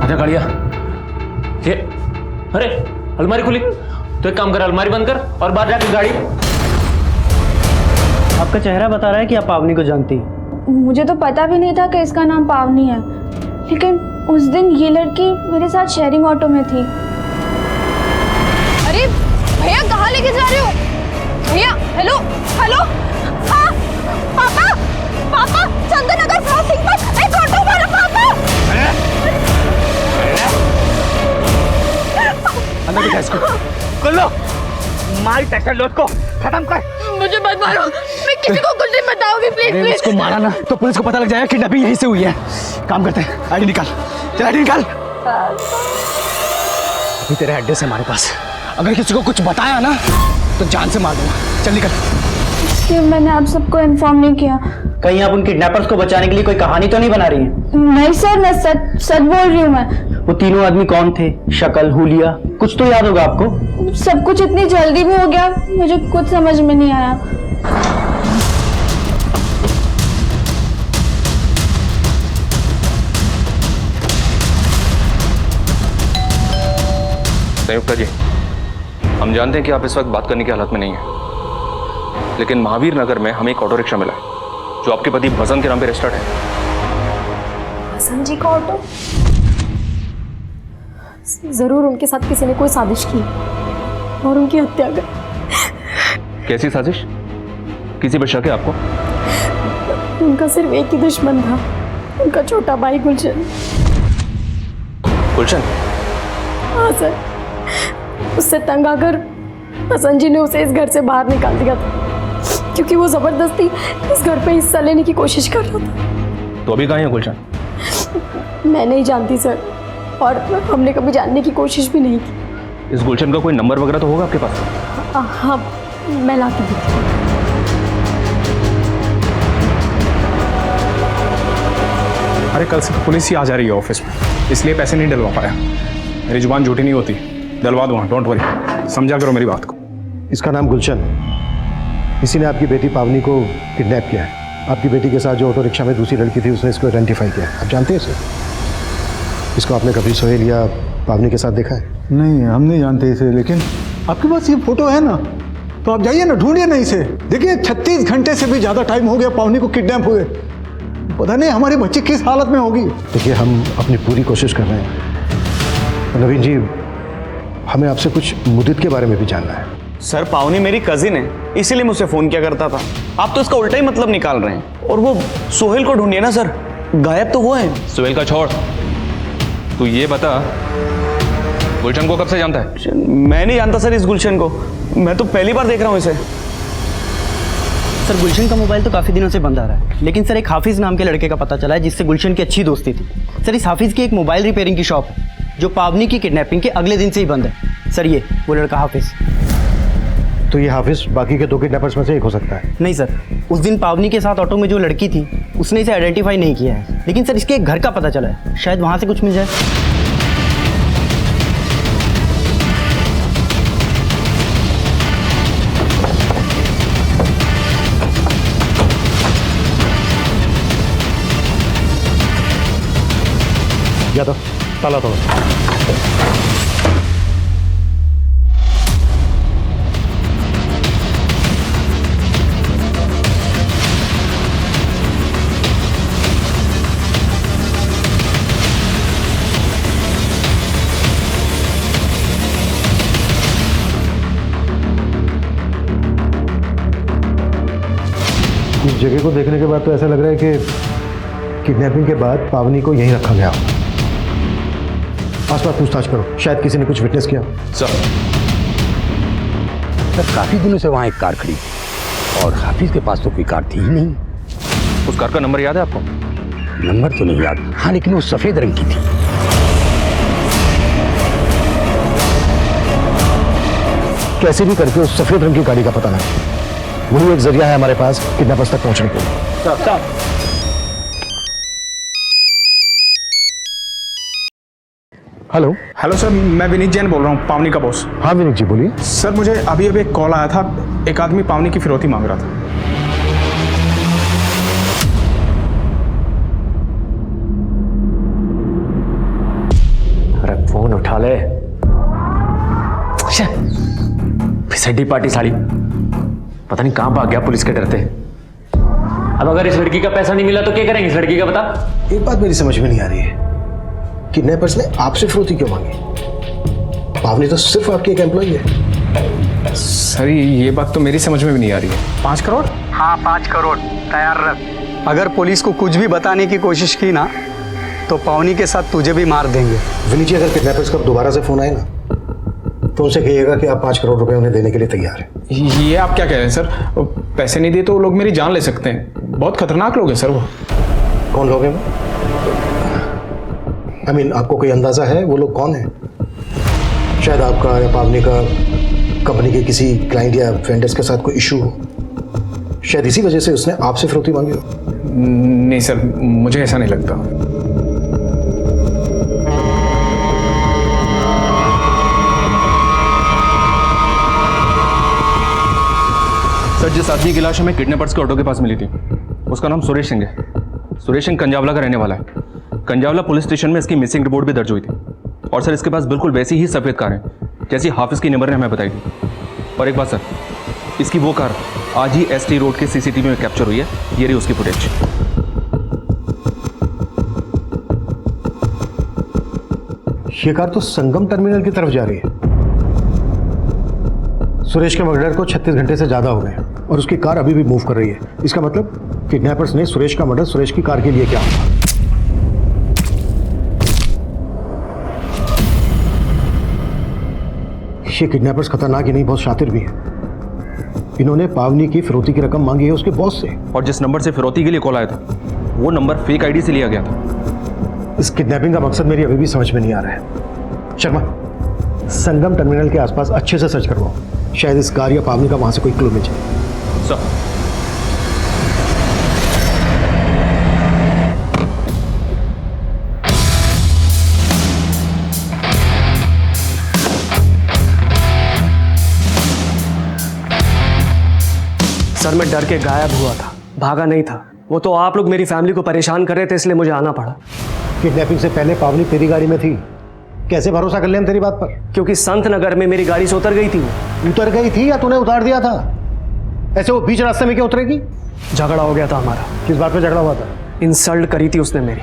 आजा गाड़िया। ये अरे अलमारी खुली, तो एक काम कर, अलमारी बंद कर और बाहर जाके गाड़ी। आपका चेहरा बता रहा है कि आप पावनी को जानती हैं। मुझे तो पता भी नहीं था कि इसका नाम पावनी है, लेकिन उस दिन ये लड़की मेरे साथ शेयरिंग ऑटो में थी। अरे भैया कहाँ लेके जा रहे हो? भैया हेलो हेलो, हाँ पापा, पापा चंदन नगर क्रॉसिंग पर एक ऑटो वाला पापा। अंदर बिठा इसको, खोल लो, मार टैक्टर लोड को खत्म कर। मुझे मत मारो, मैं किसी को कुछ नहीं बताऊंगी, प्लीज प्लीज। इसको मारा ना तो पुलिस को पता लग जाएगा किडनैपिंग यहीं से हुई है। काम करते हैं, आईडी निकाल, चल आईडी निकाल। अभी तेरा एड्रेस है हमारे पास, अगर किसी को कुछ बताया ना तो जान से मार देना। चल निकल। इसलिए मैंने आप सबको इन्फॉर्म नहीं किया। कहीं आप उन किडनैपर्स को बचाने के लिए कोई कहानी तो नहीं बना रही हैं? नहीं सर, मैं सच सच बोल रही हूँ। मैं वो तीनों आदमी कौन थे? शक्ल, हुलिया, कुछ तो याद होगा आपको? सब कुछ इतनी जल्दी में हो गया, मुझे कुछ समझ में नहीं आया। संयुक्ता जी, हम जानते हैं कि आप इस वक्त बात करने की हालत में नहीं है, लेकिन महावीर नगर में हमें एक ऑटो रिक्शा मिला है जो आपके पति बसंत के नाम पे रजिस्टर्ड है। बसंत जी का ऑटो? जरूर उनके साथ किसी ने कोई साजिश की और उनकी हत्या कर। कैसी साजिश? किसी पर शक है आपको? उनका सिर्फ एक ही दुश्मन था, उनका छोटा भाई गुलशन। गुलशन? हाँ सर, उससे तंग आकर बसंत जी ने उसे इस घर से बाहर निकाल दिया था, क्योंकि वो जबरदस्ती इस घर पे हिस्सा लेने की कोशिश कर रहा था। तो अभी कहाँ है गुलशन? मैं नहीं जानती सर, और हमने कभी जानने की कोशिश भी नहीं की। इस गुलशन का कोई नंबर वगैरह तो होगा आपके पास? हाँ, मैं ला के देती हूँ। अरे कल से तो पुलिस ही आ जा रही है ऑफिस में, इसलिए पैसे नहीं डलवा पाया। मेरी जुबान झूठी नहीं होती, डलवा दूंगा, डोंट वरी, समझा करो मेरी बात को। इसका नाम गुलशन है, इसी ने आपकी बेटी पावनी को किडनैप किया है। आपकी बेटी के साथ जो ऑटो रिक्शा में दूसरी लड़की थी उसने इसको आइडेंटिफाई किया है। आप जानते हैं इसे? इसको आपने कभी सोहेल या पावनी के साथ देखा है? नहीं, हम नहीं जानते इसे, लेकिन आपके पास ये फोटो है ना, तो आप जाइए ना, ढूंढिए ना इसे। देखिए 36 घंटे से भी ज़्यादा टाइम हो गया पावनी को किडनैप हुए, पता नहीं हमारी बच्ची किस हालत में होगी। देखिए, हम अपनी पूरी कोशिश कर रहे हैं। नवीन जी, हमें आपसे कुछ मुदित के बारे में भी जानना है। सर पावनी मेरी कजिन है, इसीलिए मुझसे फोन किया करता था। आप तो इसका उल्टा ही मतलब निकाल रहे हैं। और वो सोहेल को ढूंढिए ना सर, गायब तो वो है। सोहेल का छोड़, तू ये बता गुलशन को कब से जानता है? मैं नहीं जानता सर इस गुलशन को, मैं तो पहली बार देख रहा हूँ इसे। सर गुलशन का मोबाइल तो काफ़ी दिनों से बंद आ रहा है, लेकिन सर एक हाफिज नाम के लड़के का पता चला है जिससे गुलशन की अच्छी दोस्ती थी। सर इस हाफिज की एक मोबाइल रिपेयरिंग की शॉप है जो पावनी की किडनैपिंग के अगले दिन से ही बंद है। सर ये वो लड़का हाफिज। तो ये हाफिज बाकी के 2 किडनैपर्स में से एक हो सकता है? नहीं सर, उस दिन पावनी के साथ ऑटो में जो लड़की थी उसने इसे आइडेंटिफाई नहीं किया है, लेकिन सर इसके एक घर का पता चला है, शायद वहाँ से कुछ मिल जाए। यादव, ताला तोड़ो। इस जगह को देखने के बाद तो ऐसा लग रहा है कि किडनैपिंग के बाद पावनी को यहीं रखा गया होगा। आसपास पूछताछ करो, शायद किसी ने कुछ विटनेस किया। सर सर काफी दिनों से वहाँ एक कार खड़ी थी और हाफिज के पास तो कोई कार थी ही नहीं। उस कार का नंबर याद है आपको? नंबर तो नहीं याद, हाँ लेकिन वो सफेद रंग की थी। कैसे भी करके उस सफेद रंग की गाड़ी का पता लगा, वही एक जरिया है हमारे पास किडनैपर्स तक पहुंचने के लिए। हेलो हेलो सर, मैं विनीत जैन बोल रहा हूँ, पावनी का बॉस। हाँ विनीत जी बोलिए। सर मुझे अभी एक कॉल आया था, एक आदमी पावनी की फिरौती मांग रहा था। अरे फोन उठा ले। फिसड्डी पार्टी साली, पता नहीं कहां भाग गया पुलिस के डरते। अब अगर इस लड़की का पैसा नहीं मिला तो क्या करेंगे इस लड़की का, बता। एक बात मेरी समझ में नहीं आ रही है, किडनैपर्स ने आपसे फिरौती क्यों मांगी? पावनी तो सिर्फ आपकी एक एम्प्लॉई है। सर ये बात तो मेरी समझ में भी नहीं आ रही है। 5 करोड़? हाँ 5 करोड़ तैयार रख। अगर पुलिस को कुछ भी बताने की कोशिश की ना तो पावनी के साथ तुझे भी मार देंगे। विनीत जी, अगर किडनैपर्स का दोबारा से फोन आए ना तो उनसे कहिएगा कि आप 5 करोड़ रुपए उन्हें देने के लिए तैयार हैं। ये आप क्या कह रहे हैं सर? पैसे नहीं दिए तो वो लोग मेरी जान ले सकते हैं, बहुत खतरनाक लोग हैं सर वो। कौन लोग हैं वो? I mean, आपको कोई अंदाजा है वो लोग कौन है? शायद आपका या पावनी का कंपनी के किसी क्लाइंट या वेंडर्स के साथ कोई इशू हो, शायद इसी वजह से उसने आपसे फिरौती मांगी हो। नहीं सर, मुझे ऐसा नहीं लगता। सर जिस आदमी की लाश हमें किडनैपर्स के ऑटो के पास मिली थी उसका नाम सुरेश सिंह है। सुरेश सिंह कंजावला का रहने वाला है। कंजावला पुलिस स्टेशन में इसकी मिसिंग रिपोर्ट भी दर्ज हुई थी और सर इसके पास बिल्कुल वैसी ही सफ़ेद कार है जैसी हाफिज की नंबर ने हमें बताई थी। और एक बात सर, इसकी वो कार आज ही एसटी रोड के सीसीटीवी में कैप्चर हुई है। ये रही उसकी फुटेज। ये कार तो संगम टर्मिनल की तरफ जा रही है। सुरेश के मर्डर को 36 घंटे से ज्यादा हो गए और उसकी कार अभी भी मूव कर रही है। इसका मतलब किडनैपर्स ने सुरेश का मर्डर सुरेश की कार के लिए किया होगा। ये किडनैपर्स खतरनाक ही नहीं, बहुत शातिर भी है। इन्होंने पावनी की फिरौती की रकम मांगी है उसके बॉस से। और जिस नंबर से फिरौती के लिए कॉल आया था वो नंबर फेक आईडी से लिया गया था। इस किडनैपिंग का मकसद मेरी अभी भी समझ में नहीं आ रहा है। शर्मा, संगम टर्मिनल के आसपास अच्छे से सर्च करवाओ, शायद इस कार या पावनी का वहां से कोई क्लू मिल जाए। सर मैं डर के गायब हुआ था, भागा नहीं था। वो तो आप लोग मेरी फैमिली को परेशान कर रहे थे इसलिए मुझे आना पड़ा। किडनैपिंग से पहले पावनी तेरी गाड़ी में थी, कैसे भरोसा कर ले हम तेरी बात पर? क्योंकि संत नगर में मेरी गाड़ी से उतर गई थी। उतर गई थी या तूने उतार दिया था? ऐसे वो बीच रास्ते में क्यों उतरेगी? झगड़ा हो गया था हमारा। किस बात पे झगड़ा हुआ था? इंसल्ट करी थी उसने मेरी,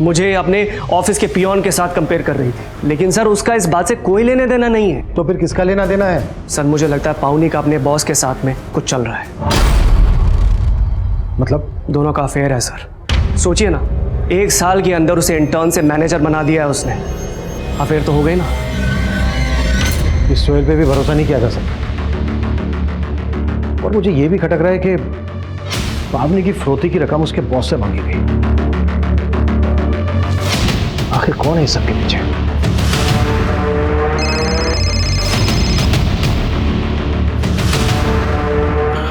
मुझे अपने ऑफिस के पियोन के साथ कंपेयर कर रही थी। लेकिन सर उसका इस बात से कोई लेने देना नहीं है। तो फिर किसका लेना देना है? सर मुझे लगता है पावनी का अपने बॉस के साथ में कुछ चल रहा है। मतलब? दोनों का अफेयर है सर। सोचिए ना, 1 साल के अंदर उसे इंटर्न से मैनेजर बना दिया है उसने। अफेयर तो हो गई ना। इस सोहेल पे भी भरोसा नहीं किया जा सकता। और मुझे ये भी खटक रहा है कि पावनी की फिरौती की रकम उसके बॉस से मांगी गई। आखिर कौन है इस सबके पीछे?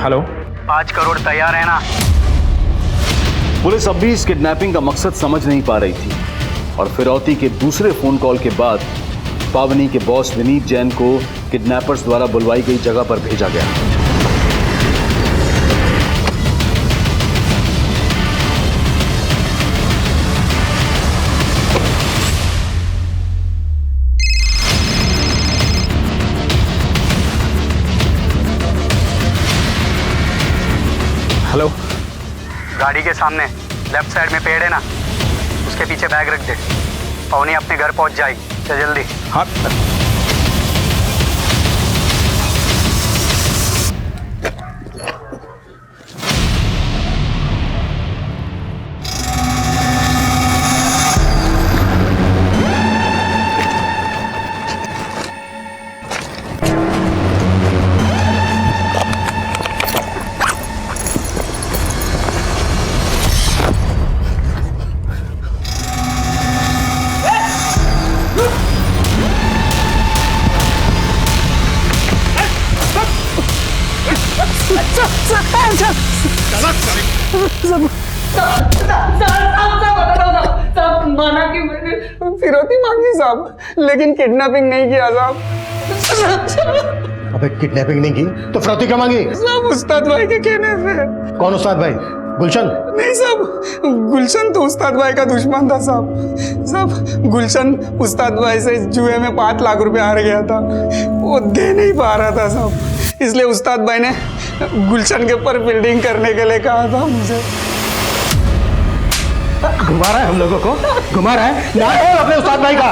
हेलो, 5 करोड़ तैयार है ना? पुलिस अब भी इस किडनैपिंग का मकसद समझ नहीं पा रही थी और फिरौती के दूसरे फोन कॉल के बाद पावनी के बॉस विनीत जैन को किडनैपर्स द्वारा बुलवाई गई जगह पर भेजा गया। हेलो, गाड़ी के सामने लेफ्ट साइड में पेड़ है ना, उसके पीछे बैग रख दे। पावनी अपने घर पहुंच जाएगी, चल जल्दी। हाँ। साहब माना कि मैंने फिरौती मांगी साहब, लेकिन किडनैपिंग नहीं किया साहब। अबे किडनैपिंग नहीं की तो फिरौती क्यों मांगी? साहब उस्ताद भाई के कहने से। कौन उस्ताद भाई? गुलशन? नहीं साहब, गुलशन तो उस्ताद भाई का दुश्मन था साहब। साहब गुलशन उस्ताद भाई से जुए में 5 लाख रुपए हार गया था, वो दे नहीं पा रहा था साहब, इसलिए उस्ताद भाई ने गुलशन के ऊपर बिल्डिंग करने के लिए कहा था मुझे। घुमा रहा है हम लोगों को, घुमा रहा है ना अपने उस्ताद भाई का।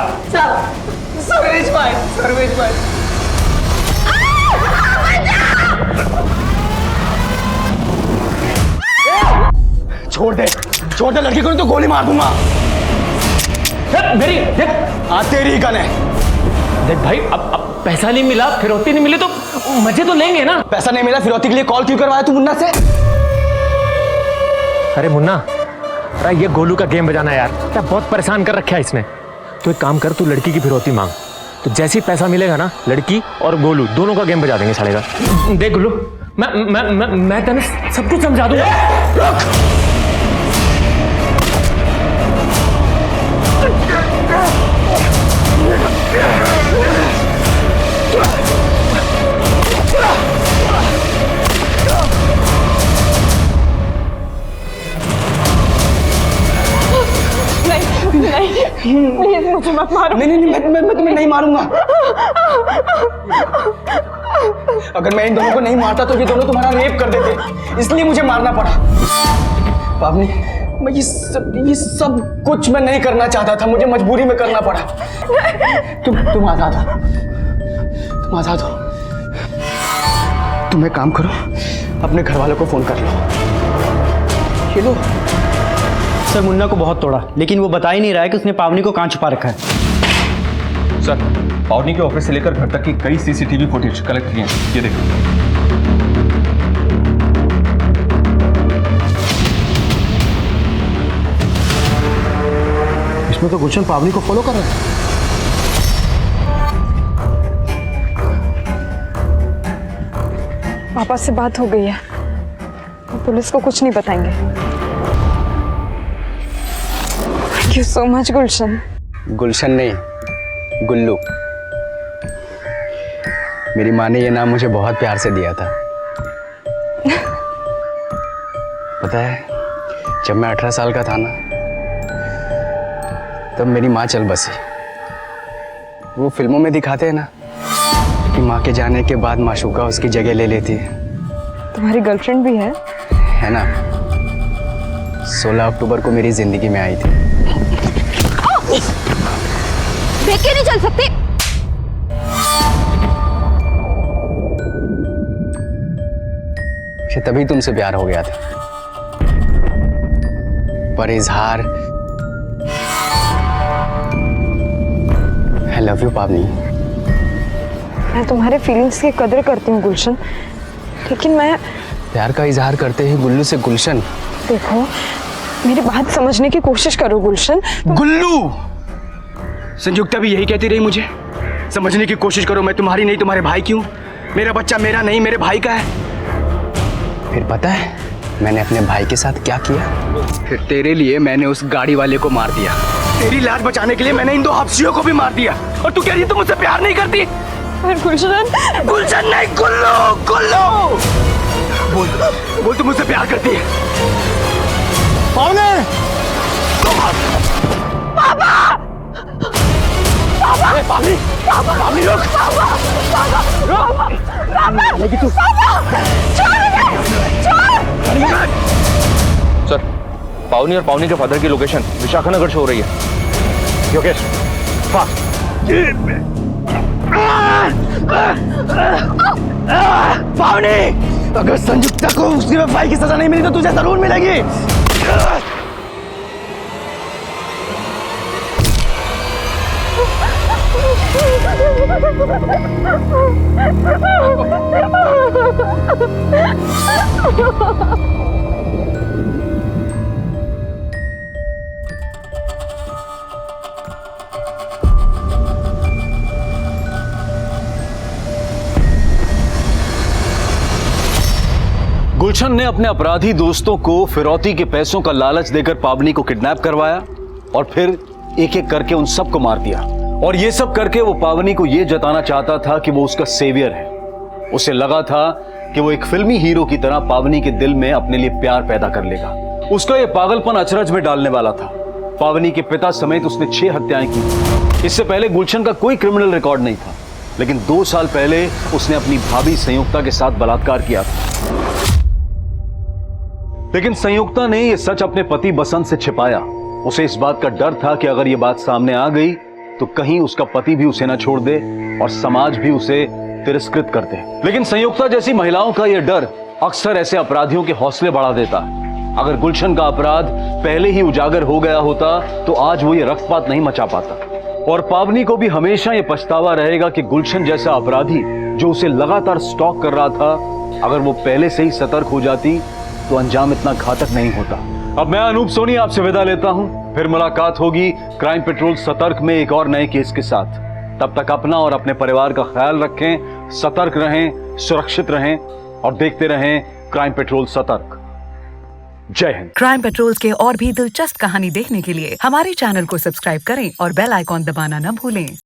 सर्वेश भाई छोड़ दे लड़की को, नहीं तो गोली मार दूंगा। मेरी देख, तेरी गन है। देख भाई, अब पैसा नहीं मिला, फिरौती नहीं मिली तो मजे तो लेंगे ना। पैसा नहीं मिला, फिरौती के लिए कॉल क्यों करवाया तू मुन्ना से? अरे मुन्ना, अरे ये गोलू का गेम बजाना यार, क्या बहुत परेशान कर रखा है इसने। तो एक काम कर, तू लड़की की फिरौती मांग, तो जैसे ही पैसा मिलेगा ना, लड़की और गोलू दोनों का गेम बजा देंगे साले का। देख गोलू, मैं तेने सब कुछ समझा दूंगा। प्लीज मुझे मत मारो। नहीं मैं तुम्हें नहीं मारूंगा। अगर मैं इन दोनों को नहीं मारता तो ये दोनों तुम्हारा रेप कर देते, इसलिए मुझे मारना पड़ा। पावनी, मैं ये सब कुछ मैं नहीं करना चाहता था, मुझे मजबूरी में करना पड़ा। तुम आजाद हो। तुम एक काम करो, अपने घर वालों को फोन कर लो। ये लो। सर मुन्ना को बहुत तोड़ा, लेकिन वो बता ही नहीं रहा है कि उसने पावनी को कहाँ छुपा रखा है। सर, पावनी के ऑफिस से लेकर घर तक की कई सीसीटीवी फुटेज कलेक्ट किए हैं, ये देखो। इसमें तो गुलशन पावनी को फॉलो कर रहा है। पापा से बात हो गई है, पुलिस को कुछ नहीं बताएंगे। Thank you so much, गुलशन। गुलशन नहीं, गुल्लू। मेरी माँ ने ये नाम मुझे बहुत प्यार से दिया था। पता है, जब मैं 18 साल का था ना, तब मेरी माँ चल बसी। वो फिल्मों में दिखाते हैं ना कि माँ के जाने के बाद माशूका उसकी जगह ले लेती है। तुम्हारी गर्लफ्रेंड भी है ना? 16 अक्टूबर को मेरी जिंदगी में आई थी। देख के नहीं चल सकती। तभी तुमसे प्यार हो गया था, पर इजहार आई लव यू पावनी। मैं तुम्हारे फीलिंग्स की कदर करती हूँ गुलशन, लेकिन मैं प्यार का इजहार करते ही गुल्लू से गुलशन। देखो, मेरी बात समझने की कोशिश करो गुलशन। गुल्लू, संयुक्ता भी यही कहती रही मुझे, समझने की कोशिश करो, मैं तुम्हारी नहीं तुम्हारे भाई की हूं। मेरा बच्चा मेरा नहीं, मेरे भाई का है। फिर पता है मैंने अपने भाई के साथ क्या किया? फिर तेरे लिए मैंने उस गाड़ी वाले को मार दिया, तेरी लाज बचाने के लिए मैंने इन 2 हफ्सियों को भी मार दिया, और तू कह रही है तुम मुझसे प्यार नहीं करती? गुलशन नहीं, गुल्लू। बोल तुम मुझसे प्यार करती है? पावनी! पापा! पावनी रुक! सर, पावनी और पावनी के फादर की लोकेशन विशाखानगर से हो रही है। योगेश, फास्ट। पावनी, अगर संयुक्ता को उसकी वफाई की सजा नहीं मिली तो तुझे जरूर मिलेगी। गुलशन गुलशन ने अपने अपराधी दोस्तों को फिरौती के पैसों का लालच देकर पावनी को किडनैप करवाया और फिर एक एक करके उन सबको मार दिया। और ये सब करके वो पावनी को ये जताना चाहता था कि वो उसका सेवियर है। उसे लगा था कि वो एक फिल्मी हीरो की तरह पावनी के दिल में अपने लिए प्यार पैदा कर लेगा। उसका ये पागलपन अचरज में डालने वाला था। पावनी के पिता समेत उसने 6 हत्याएं की। इससे पहले गुलशन का कोई क्रिमिनल रिकॉर्ड नहीं था, लेकिन 2 साल पहले उसने अपनी भाभी संयुक्ता के साथ बलात्कार किया था। लेकिन संयुक्ता ने यह सच अपने पति बसंत से छिपाया। उसे इस बात का डर था कि अगर यह बात सामने आ गई तो कहीं उसका पति भी उसे न छोड़ दे और समाज भी उसे तिरस्कृत कर दे। लेकिन संयुक्ता जैसी महिलाओं का यह डर अक्सर ऐसे अपराधियों के हौसले बढ़ा देता है। अगर गुलशन का अपराध पहले ही उजागर हो गया होता तो आज वो ये रक्तपात नहीं मचा पाता। और पावनी को भी हमेशा ये पछतावा रहेगा कि गुलशन जैसा अपराधी जो उसे लगातार स्टॉक कर रहा था, अगर वो पहले से ही सतर्क हो जाती तो अंजाम इतना घातक नहीं होता। अब मैं अनूप सोनी आपसे विदा लेता हूं। फिर मुलाकात होगी क्राइम पेट्रोल सतर्क में एक और नए केस के साथ। तब तक अपना और अपने परिवार का ख्याल रखें, सतर्क रहें, सुरक्षित रहें और देखते रहें क्राइम पेट्रोल सतर्क। जय हिंद। क्राइम पेट्रोल के और भी दिलचस्प कहानी देखने के लिए हमारे चैनल को सब्सक्राइब करें और बेल आइकॉन दबाना न भूलें।